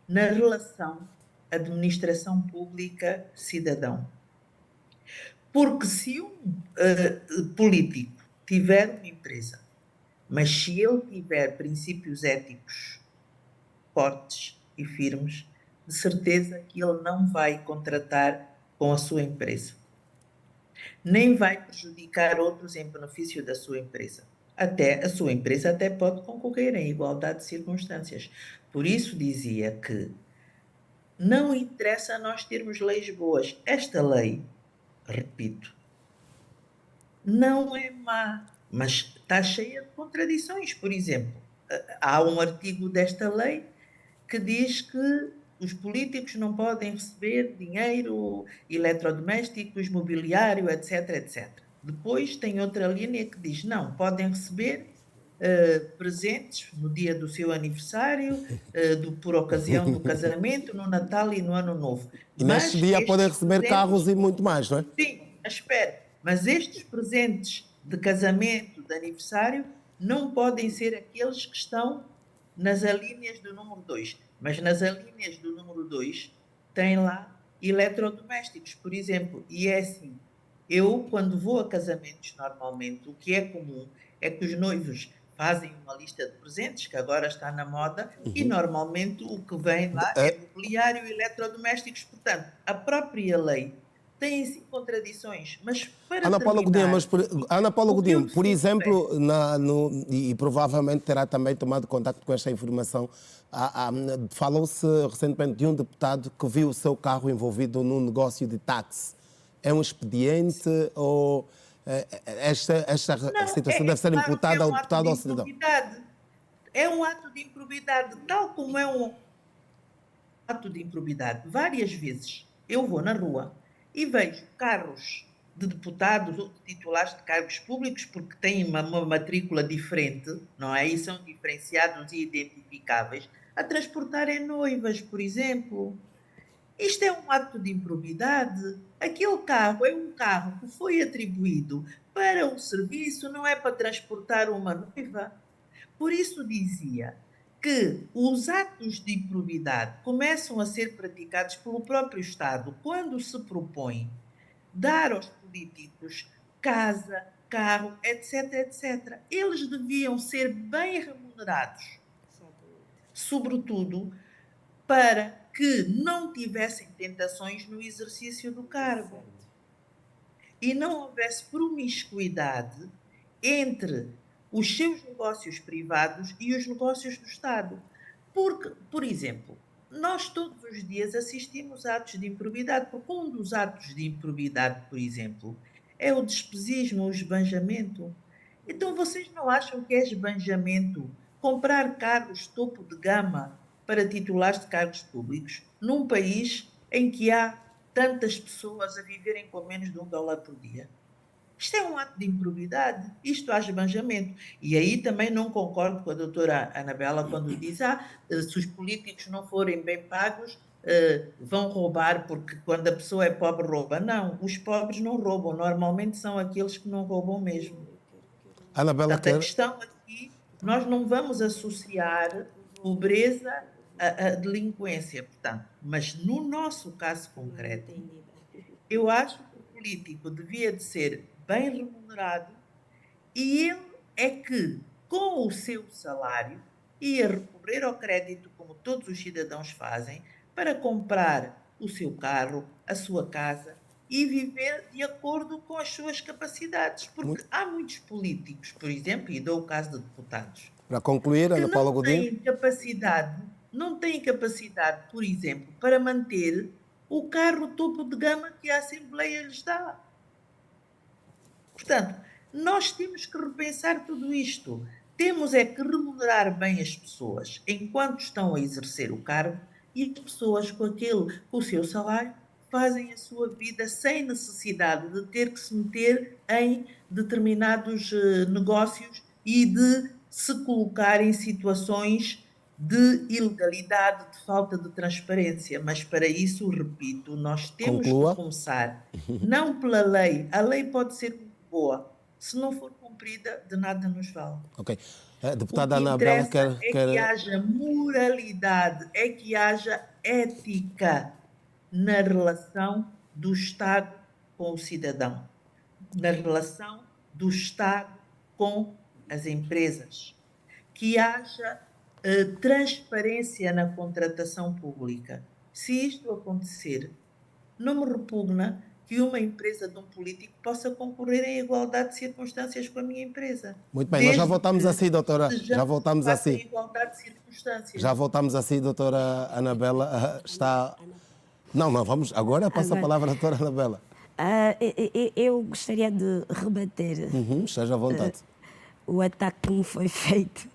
na relação administração pública-cidadão. Porque se um político tiver uma empresa, mas se ele tiver princípios éticos fortes e firmes, de certeza que ele não vai contratar com a sua empresa. Nem vai prejudicar outros em benefício da sua empresa. A sua empresa até pode concorrer em igualdade de circunstâncias. Por isso dizia que não interessa nós termos leis boas. Esta lei, repito, não é má, mas está cheia de contradições. Por exemplo, há um artigo desta lei que diz que os políticos não podem receber dinheiro, eletrodomésticos, mobiliário, etc, etc. Depois tem outra linha que diz, não, podem receber presentes no dia do seu aniversário, por ocasião do casamento, no Natal e no Ano Novo. E neste dia podem receber carros e muito mais, não é? Sim, espere. Mas estes presentes de casamento, de aniversário, não podem ser aqueles que estão nas alíneas do número 2. Mas nas alíneas do número 2 tem lá eletrodomésticos, por exemplo. E é assim, eu, quando vou a casamentos, normalmente, o que é comum é que os noivos fazem uma lista de presentes, que agora está na moda, e normalmente o que vem lá é mobiliário e eletrodomésticos. Portanto, a própria lei tem sim contradições, mas para Ana Paula terminar, Godinho, Ana Paula o que eu Godinho, por sei exemplo, e provavelmente terá também tomado contacto com esta informação, falou-se recentemente de um deputado que viu o seu carro envolvido num negócio de táxi. É um expediente ou esta situação deve ser claro imputada ao um ato deputado de ou ao cidadão? improbidade. É um ato de improbidade, tal como é um ato de improbidade. Várias vezes eu vou na rua e vejo carros de deputados ou de titulares de cargos públicos, porque têm uma matrícula diferente, não é? E são diferenciados e identificáveis, a transportarem noivas, por exemplo. Isto é um ato de improbidade. Aquele carro é um carro que foi atribuído para um serviço, não é para transportar uma noiva. Por isso dizia que os atos de improbidade começam a ser praticados pelo próprio Estado quando se propõe dar aos políticos casa, carro, etc, etc. Eles deviam ser bem remunerados, sobretudo para que não tivessem tentações no exercício do cargo e não houvesse promiscuidade entre os seus negócios privados e os negócios do Estado. Porque, por exemplo, nós todos os dias assistimos a atos de improbidade, porque um dos atos de improbidade, por exemplo, é o despesismo, o esbanjamento. Então, vocês não acham que é esbanjamento comprar carros topo de gama para titulares de cargos públicos num país em que há tantas pessoas a viverem com menos de $1 por dia? Isto é um ato de improbidade, isto há esbanjamento. E aí também não concordo com a doutora Anabela quando diz se os políticos não forem bem pagos, vão roubar, porque quando a pessoa é pobre rouba. Não, os pobres não roubam, normalmente são aqueles que não roubam mesmo. Anabela, Portanto, a questão aqui, nós não vamos associar pobreza à delinquência, portanto, mas no nosso caso concreto, eu acho que o político devia de ser bem remunerado e ele é que, com o seu salário, ia recorrer ao crédito, como todos os cidadãos fazem, para comprar o seu carro, a sua casa e viver de acordo com as suas capacidades. Porque há muitos políticos, por exemplo, e dou o caso de deputados, para concluir, Ana Paula Godinho, não têm capacidade, por exemplo, para manter o carro topo de gama que a Assembleia lhes dá. Portanto, nós temos que repensar tudo isto. Temos é que remunerar bem as pessoas enquanto estão a exercer o cargo e as pessoas com o seu salário fazem a sua vida sem necessidade de ter que se meter em determinados negócios e de se colocar em situações de ilegalidade, de falta de transparência. Mas para isso, repito, nós temos que começar, não pela lei. A lei pode ser muito boa. Se não for cumprida, de nada nos vale. Ok. Deputada O que Anabela interessa é que haja moralidade, é que haja ética na relação do Estado com o cidadão, na relação do Estado com as empresas, que haja transparência na contratação pública. Se isto acontecer, não me repugna que uma empresa de um político possa concorrer em igualdade de circunstâncias com a minha empresa. Muito bem, nós já voltamos assim, doutora. Já voltamos assim. Em igualdade de circunstâncias. Já voltamos assim, doutora Anabela. Não, vamos. Agora passa a palavra à doutora Anabela. Eu gostaria de rebater. Esteja à vontade. O ataque que me foi feito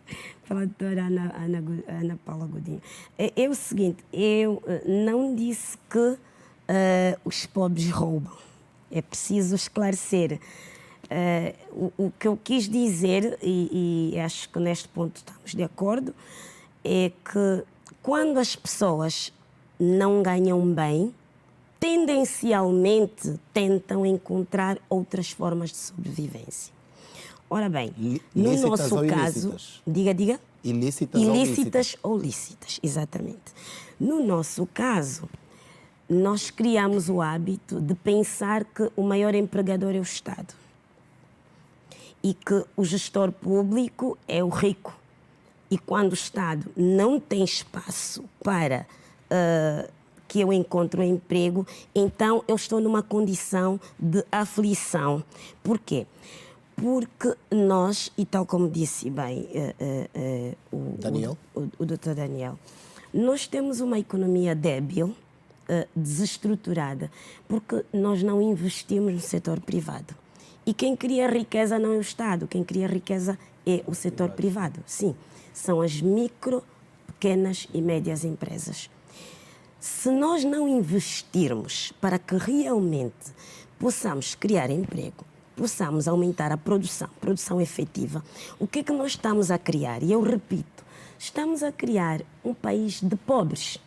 pela doutora Ana Paula Godinho. É o seguinte, eu não disse que os pobres roubam. É preciso esclarecer. O que eu quis dizer, e acho que neste ponto estamos de acordo, é que quando as pessoas não ganham bem, tendencialmente tentam encontrar outras formas de sobrevivência. Ora bem, no Lícitas nosso ou caso... ilícitas? Diga. Ilícitas ou lícitas? Ou lícitas, exatamente. No nosso caso, nós criamos o hábito de pensar que o maior empregador é o Estado e que o gestor público é o rico. E quando o Estado não tem espaço para que eu encontre um emprego, então eu estou numa condição de aflição. Por quê? Porque nós, e tal como disse bem o Dr. Daniel, nós temos uma economia débil, desestruturada, porque nós não investimos no setor privado. E quem cria riqueza não é o Estado, quem cria riqueza é o setor privado. Sim, são as micro, pequenas e médias empresas. Se nós não investirmos para que realmente possamos criar emprego, possamos aumentar a produção efetiva, o que é que nós estamos a criar? E eu repito, estamos a criar um país de pobres.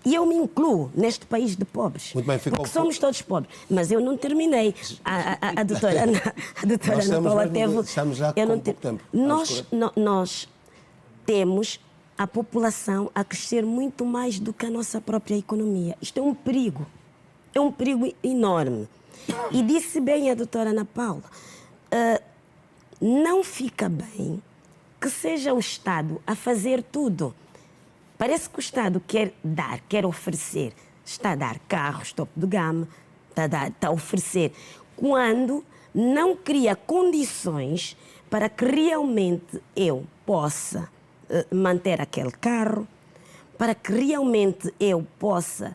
E eu me incluo neste país de pobres. Muito bem, porque somos todos pobres. Mas eu não terminei. A doutora Ana Paula teve... Estamos já com pouco tempo. Nós temos a população a crescer muito mais do que a nossa própria economia. Isto é um perigo. É um perigo enorme. E disse bem a doutora Ana Paula, não fica bem que seja o Estado a fazer tudo. Parece que o Estado quer oferecer, está a dar carros topo de gama, está a oferecer, quando não cria condições para que realmente eu possa manter aquele carro, para que realmente eu possa,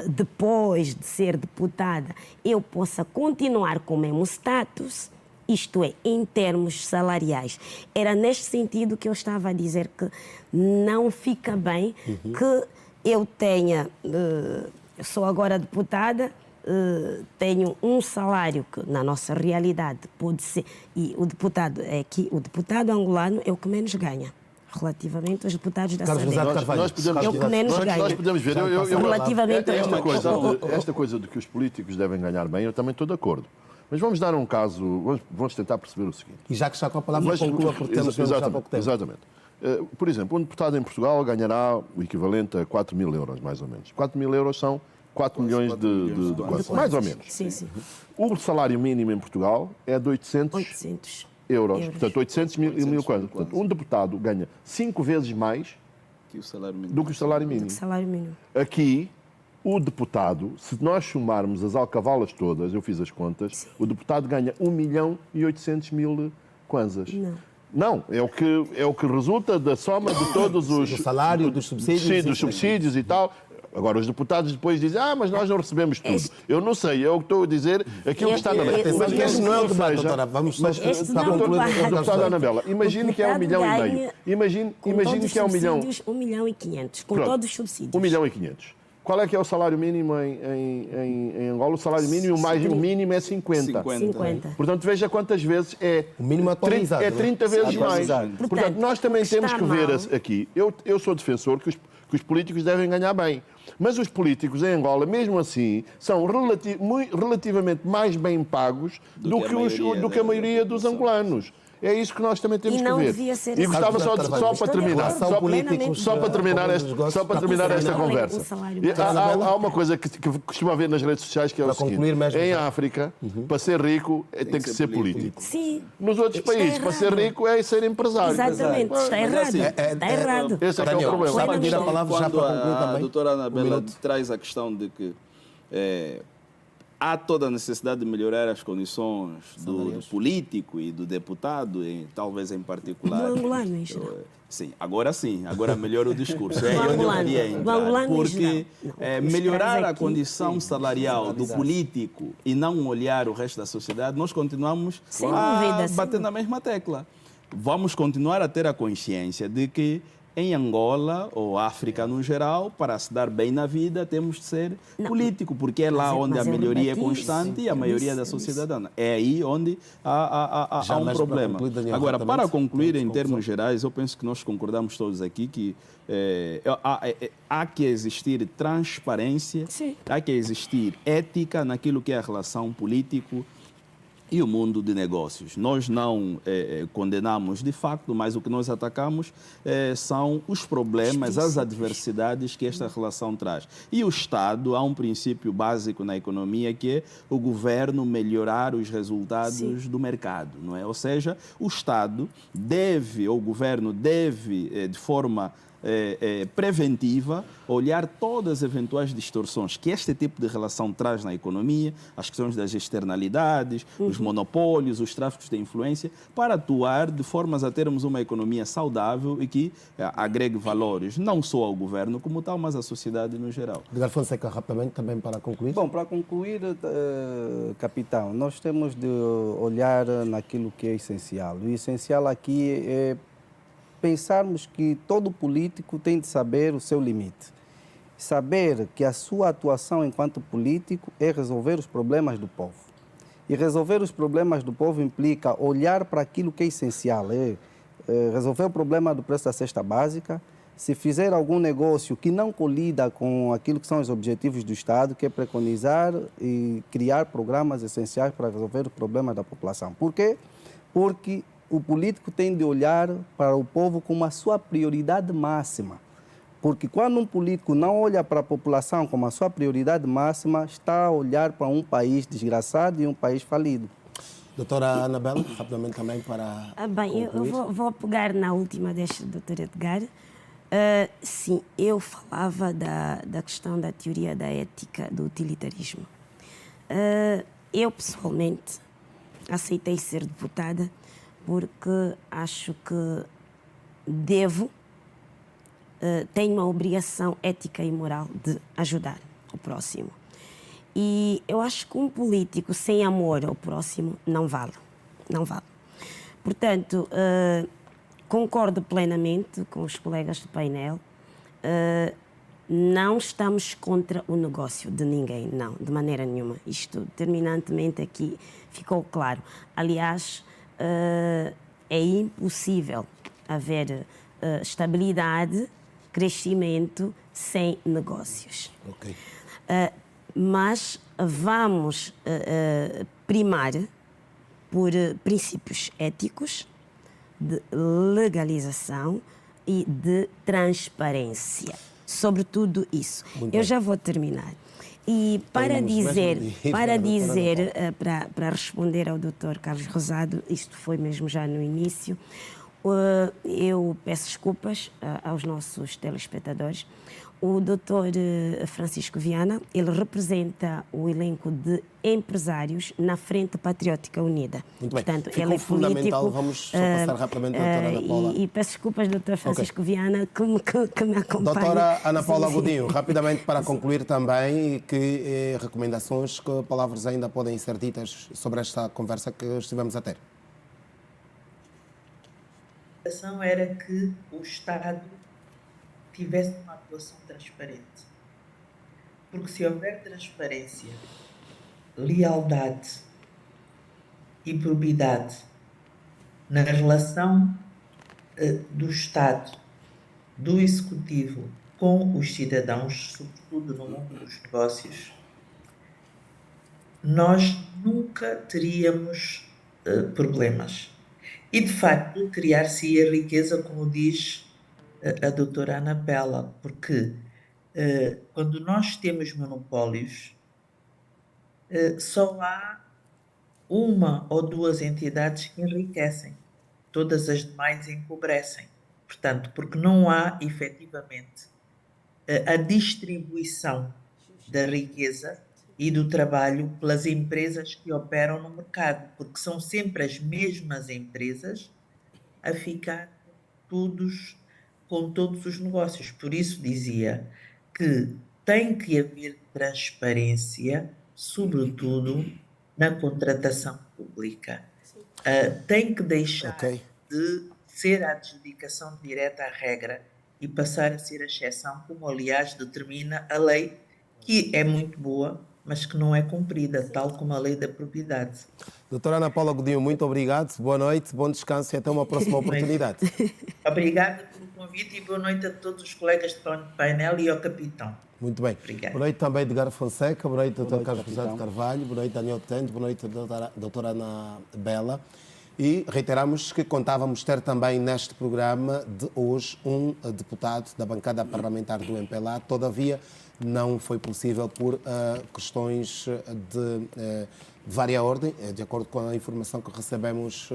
depois de ser deputada, eu possa continuar com o mesmo status, isto é, em termos salariais. Era neste sentido que eu estava a dizer que não fica bem que eu tenha, eu sou agora deputada, tenho um salário que na nossa realidade pode ser, e o deputado angolano é o que menos ganha relativamente aos deputados da SADC. É o que menos ganha. Nós podemos ver, relativamente esta coisa de que os políticos devem ganhar bem, eu também estou de acordo. Mas vamos dar um caso, vamos tentar perceber o seguinte. E já que está com a palavra, conclua, porque temos já pouco tempo. Exatamente. Por exemplo, um deputado em Portugal ganhará o equivalente a 4 mil euros, mais ou menos. 4 mil euros são 4 milhões de quantos? Mais ou menos. Sim, sim. O salário mínimo em Portugal é de 800 euros. Portanto, 800 mil quantos? Portanto, um deputado ganha 5 vezes mais do que o salário mínimo. Aqui, o deputado, se nós somarmos as alcavalas todas, eu fiz as contas, sim, o deputado ganha 1.800.000 kwanzas. Não, é o que resulta da soma de todos os... Do salário, dos subsídios. Sim, dos subsídios e tal. Agora, os deputados depois dizem, mas nós não recebemos tudo. Eu não sei, eu estou a dizer aquilo que está na lei. Mas este não é o debate, doutora. Vamos só para concluir. Deputada Anabela, imagine que é 1,5 milhão. Imagine que é 1 milhão. 1.500.000, com todos os subsídios. 1.500.000. Qual é que é o salário mínimo em Angola? O salário mínimo, o mínimo é 50. Portanto, veja quantas vezes é. O mínimo atualizado. É 30 vezes mais. Portanto, nós também temos que ver aqui. Eu sou defensor que os políticos devem ganhar bem. Mas os políticos em Angola, mesmo assim, são relativamente mais bem pagos do que a maioria dos angolanos. É isso que nós também temos que ver. E gostava só para terminar esta conversa. Há uma coisa que costuma haver nas redes sociais que é o seguinte. Em África, para ser rico, tem que ser político. Sim. Nos outros países, para ser rico, é ser empresário. Exatamente. Está errado. Está errado. Esse é que é o problema. Quando a doutora Anabela traz a questão de que há toda a necessidade de melhorar as condições do político e do deputado, talvez em particular. Do angolano, em geral. Sim, agora melhora o discurso. É onde eu queria entrar. Porque melhorar a condição salarial do político e não olhar o resto da sociedade, nós continuamos a bater na mesma tecla. Vamos continuar a ter a consciência de que em Angola ou África no geral, para se dar bem na vida, temos de ser político, porque é lá onde a melhoria é constante e a maioria da sociedade anda. É aí onde há um problema. Agora, para concluir, em termos gerais, eu penso que nós concordamos todos aqui que há que existir transparência, há que existir ética naquilo que é a relação político e o mundo de negócios. Nós não condenamos de facto, mas o que nós atacamos são os problemas, as adversidades que esta relação traz. E o Estado, há um princípio básico na economia que é o governo melhorar os resultados do mercado, não é? Ou seja, o Estado deve, ou o governo deve, de forma preventiva, olhar todas as eventuais distorções que este tipo de relação traz na economia, as questões das externalidades, os monopólios, os tráficos de influência, para atuar de formas a termos uma economia saudável e que agregue valores, não só ao governo como tal, mas à sociedade no geral. Edgar Fonseca, rapidamente, também para concluir. Bom, para concluir, capitão, nós temos de olhar naquilo que é essencial. O essencial aqui é pensarmos que todo político tem de saber o seu limite. Saber que a sua atuação enquanto político é resolver os problemas do povo. E resolver os problemas do povo implica olhar para aquilo que é essencial, resolver o problema do preço da cesta básica. Se fizer algum negócio que não colida com aquilo que são os objetivos do Estado, que é preconizar e criar programas essenciais para resolver os problemas da população. Por quê? Porque o político tem de olhar para o povo como a sua prioridade máxima. Porque quando um político não olha para a população como a sua prioridade máxima, está a olhar para um país desgraçado e um país falido. Doutora Anabela, rapidamente também para bem, concluir. eu vou pegar na última desta doutora Edgar. Sim, eu falava da questão da teoria da ética do utilitarismo. Eu, pessoalmente, aceitei ser deputada porque acho que tenho uma obrigação ética e moral de ajudar o próximo. E eu acho que um político sem amor ao próximo não vale. Não vale. Portanto, concordo plenamente com os colegas do painel. Não estamos contra o negócio de ninguém, não, de maneira nenhuma. Isto, terminantemente, aqui ficou claro. Aliás, é impossível haver estabilidade, crescimento sem negócios. Okay. Mas vamos primar por princípios éticos, de legalização e de transparência. Sobre tudo isso. Eu já vou terminar. E para responder ao Dr. Carlos Rosado, isto foi mesmo já no início, eu peço desculpas aos nossos telespectadores. O Dr. Francisco Viana, ele representa o elenco de empresários na Frente Patriótica Unida. Muito bem. Portanto, Ficou ele é fundamental. político. Vamos só passar rapidamente a doutora Ana Paula. E peço desculpas, Dr. Francisco Viana, que me acompanha. Doutora Ana Paula Godinho, rapidamente para concluir também, que recomendações, que palavras ainda podem ser ditas sobre esta conversa que estivemos a ter? A recomendação era que o Estado tivesse uma atuação transparente. Porque se houver transparência, lealdade e probidade na relação do Estado, do Executivo com os cidadãos, sobretudo no mundo dos negócios, nós nunca teríamos problemas. E, de facto, criar-se-ia riqueza, como diz a doutora Anabela, porque quando nós temos monopólios, só há uma ou duas entidades que enriquecem, todas as demais empobrecem. Portanto, porque não há, efetivamente, a distribuição da riqueza e do trabalho pelas empresas que operam no mercado, porque são sempre as mesmas empresas a ficar com todos os negócios. Por isso dizia que tem que haver transparência, sobretudo na contratação pública. Tem que deixar de ser a adjudicação direta a regra e passar a ser a exceção, como aliás determina a lei, que é muito boa, mas que não é cumprida, tal como a lei da propriedade. Doutora Ana Paula Godinho, muito obrigado, boa noite, bom descanso e até uma próxima oportunidade. Obrigada pelo convite e boa noite a todos os colegas de painel e ao capitão. Muito bem. Obrigada. Boa noite também, Edgar Fonseca, boa noite, doutor Carlos capitão. José de Carvalho, boa noite, Daniel Tente, boa noite, doutora Ana Bela. E reiteramos que contávamos ter também neste programa de hoje um deputado da bancada parlamentar do MPLA, todavia não foi possível por questões de vária ordem, de acordo com a informação que recebemos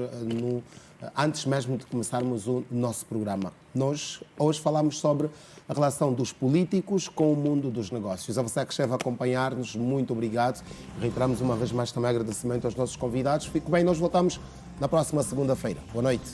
antes mesmo de começarmos o nosso programa. Nós hoje falamos sobre a relação dos políticos com o mundo dos negócios. A você que esteve a acompanhar-nos, muito obrigado. Reiteramos uma vez mais também agradecimento aos nossos convidados. Fique bem, nós voltamos na próxima segunda-feira. Boa noite.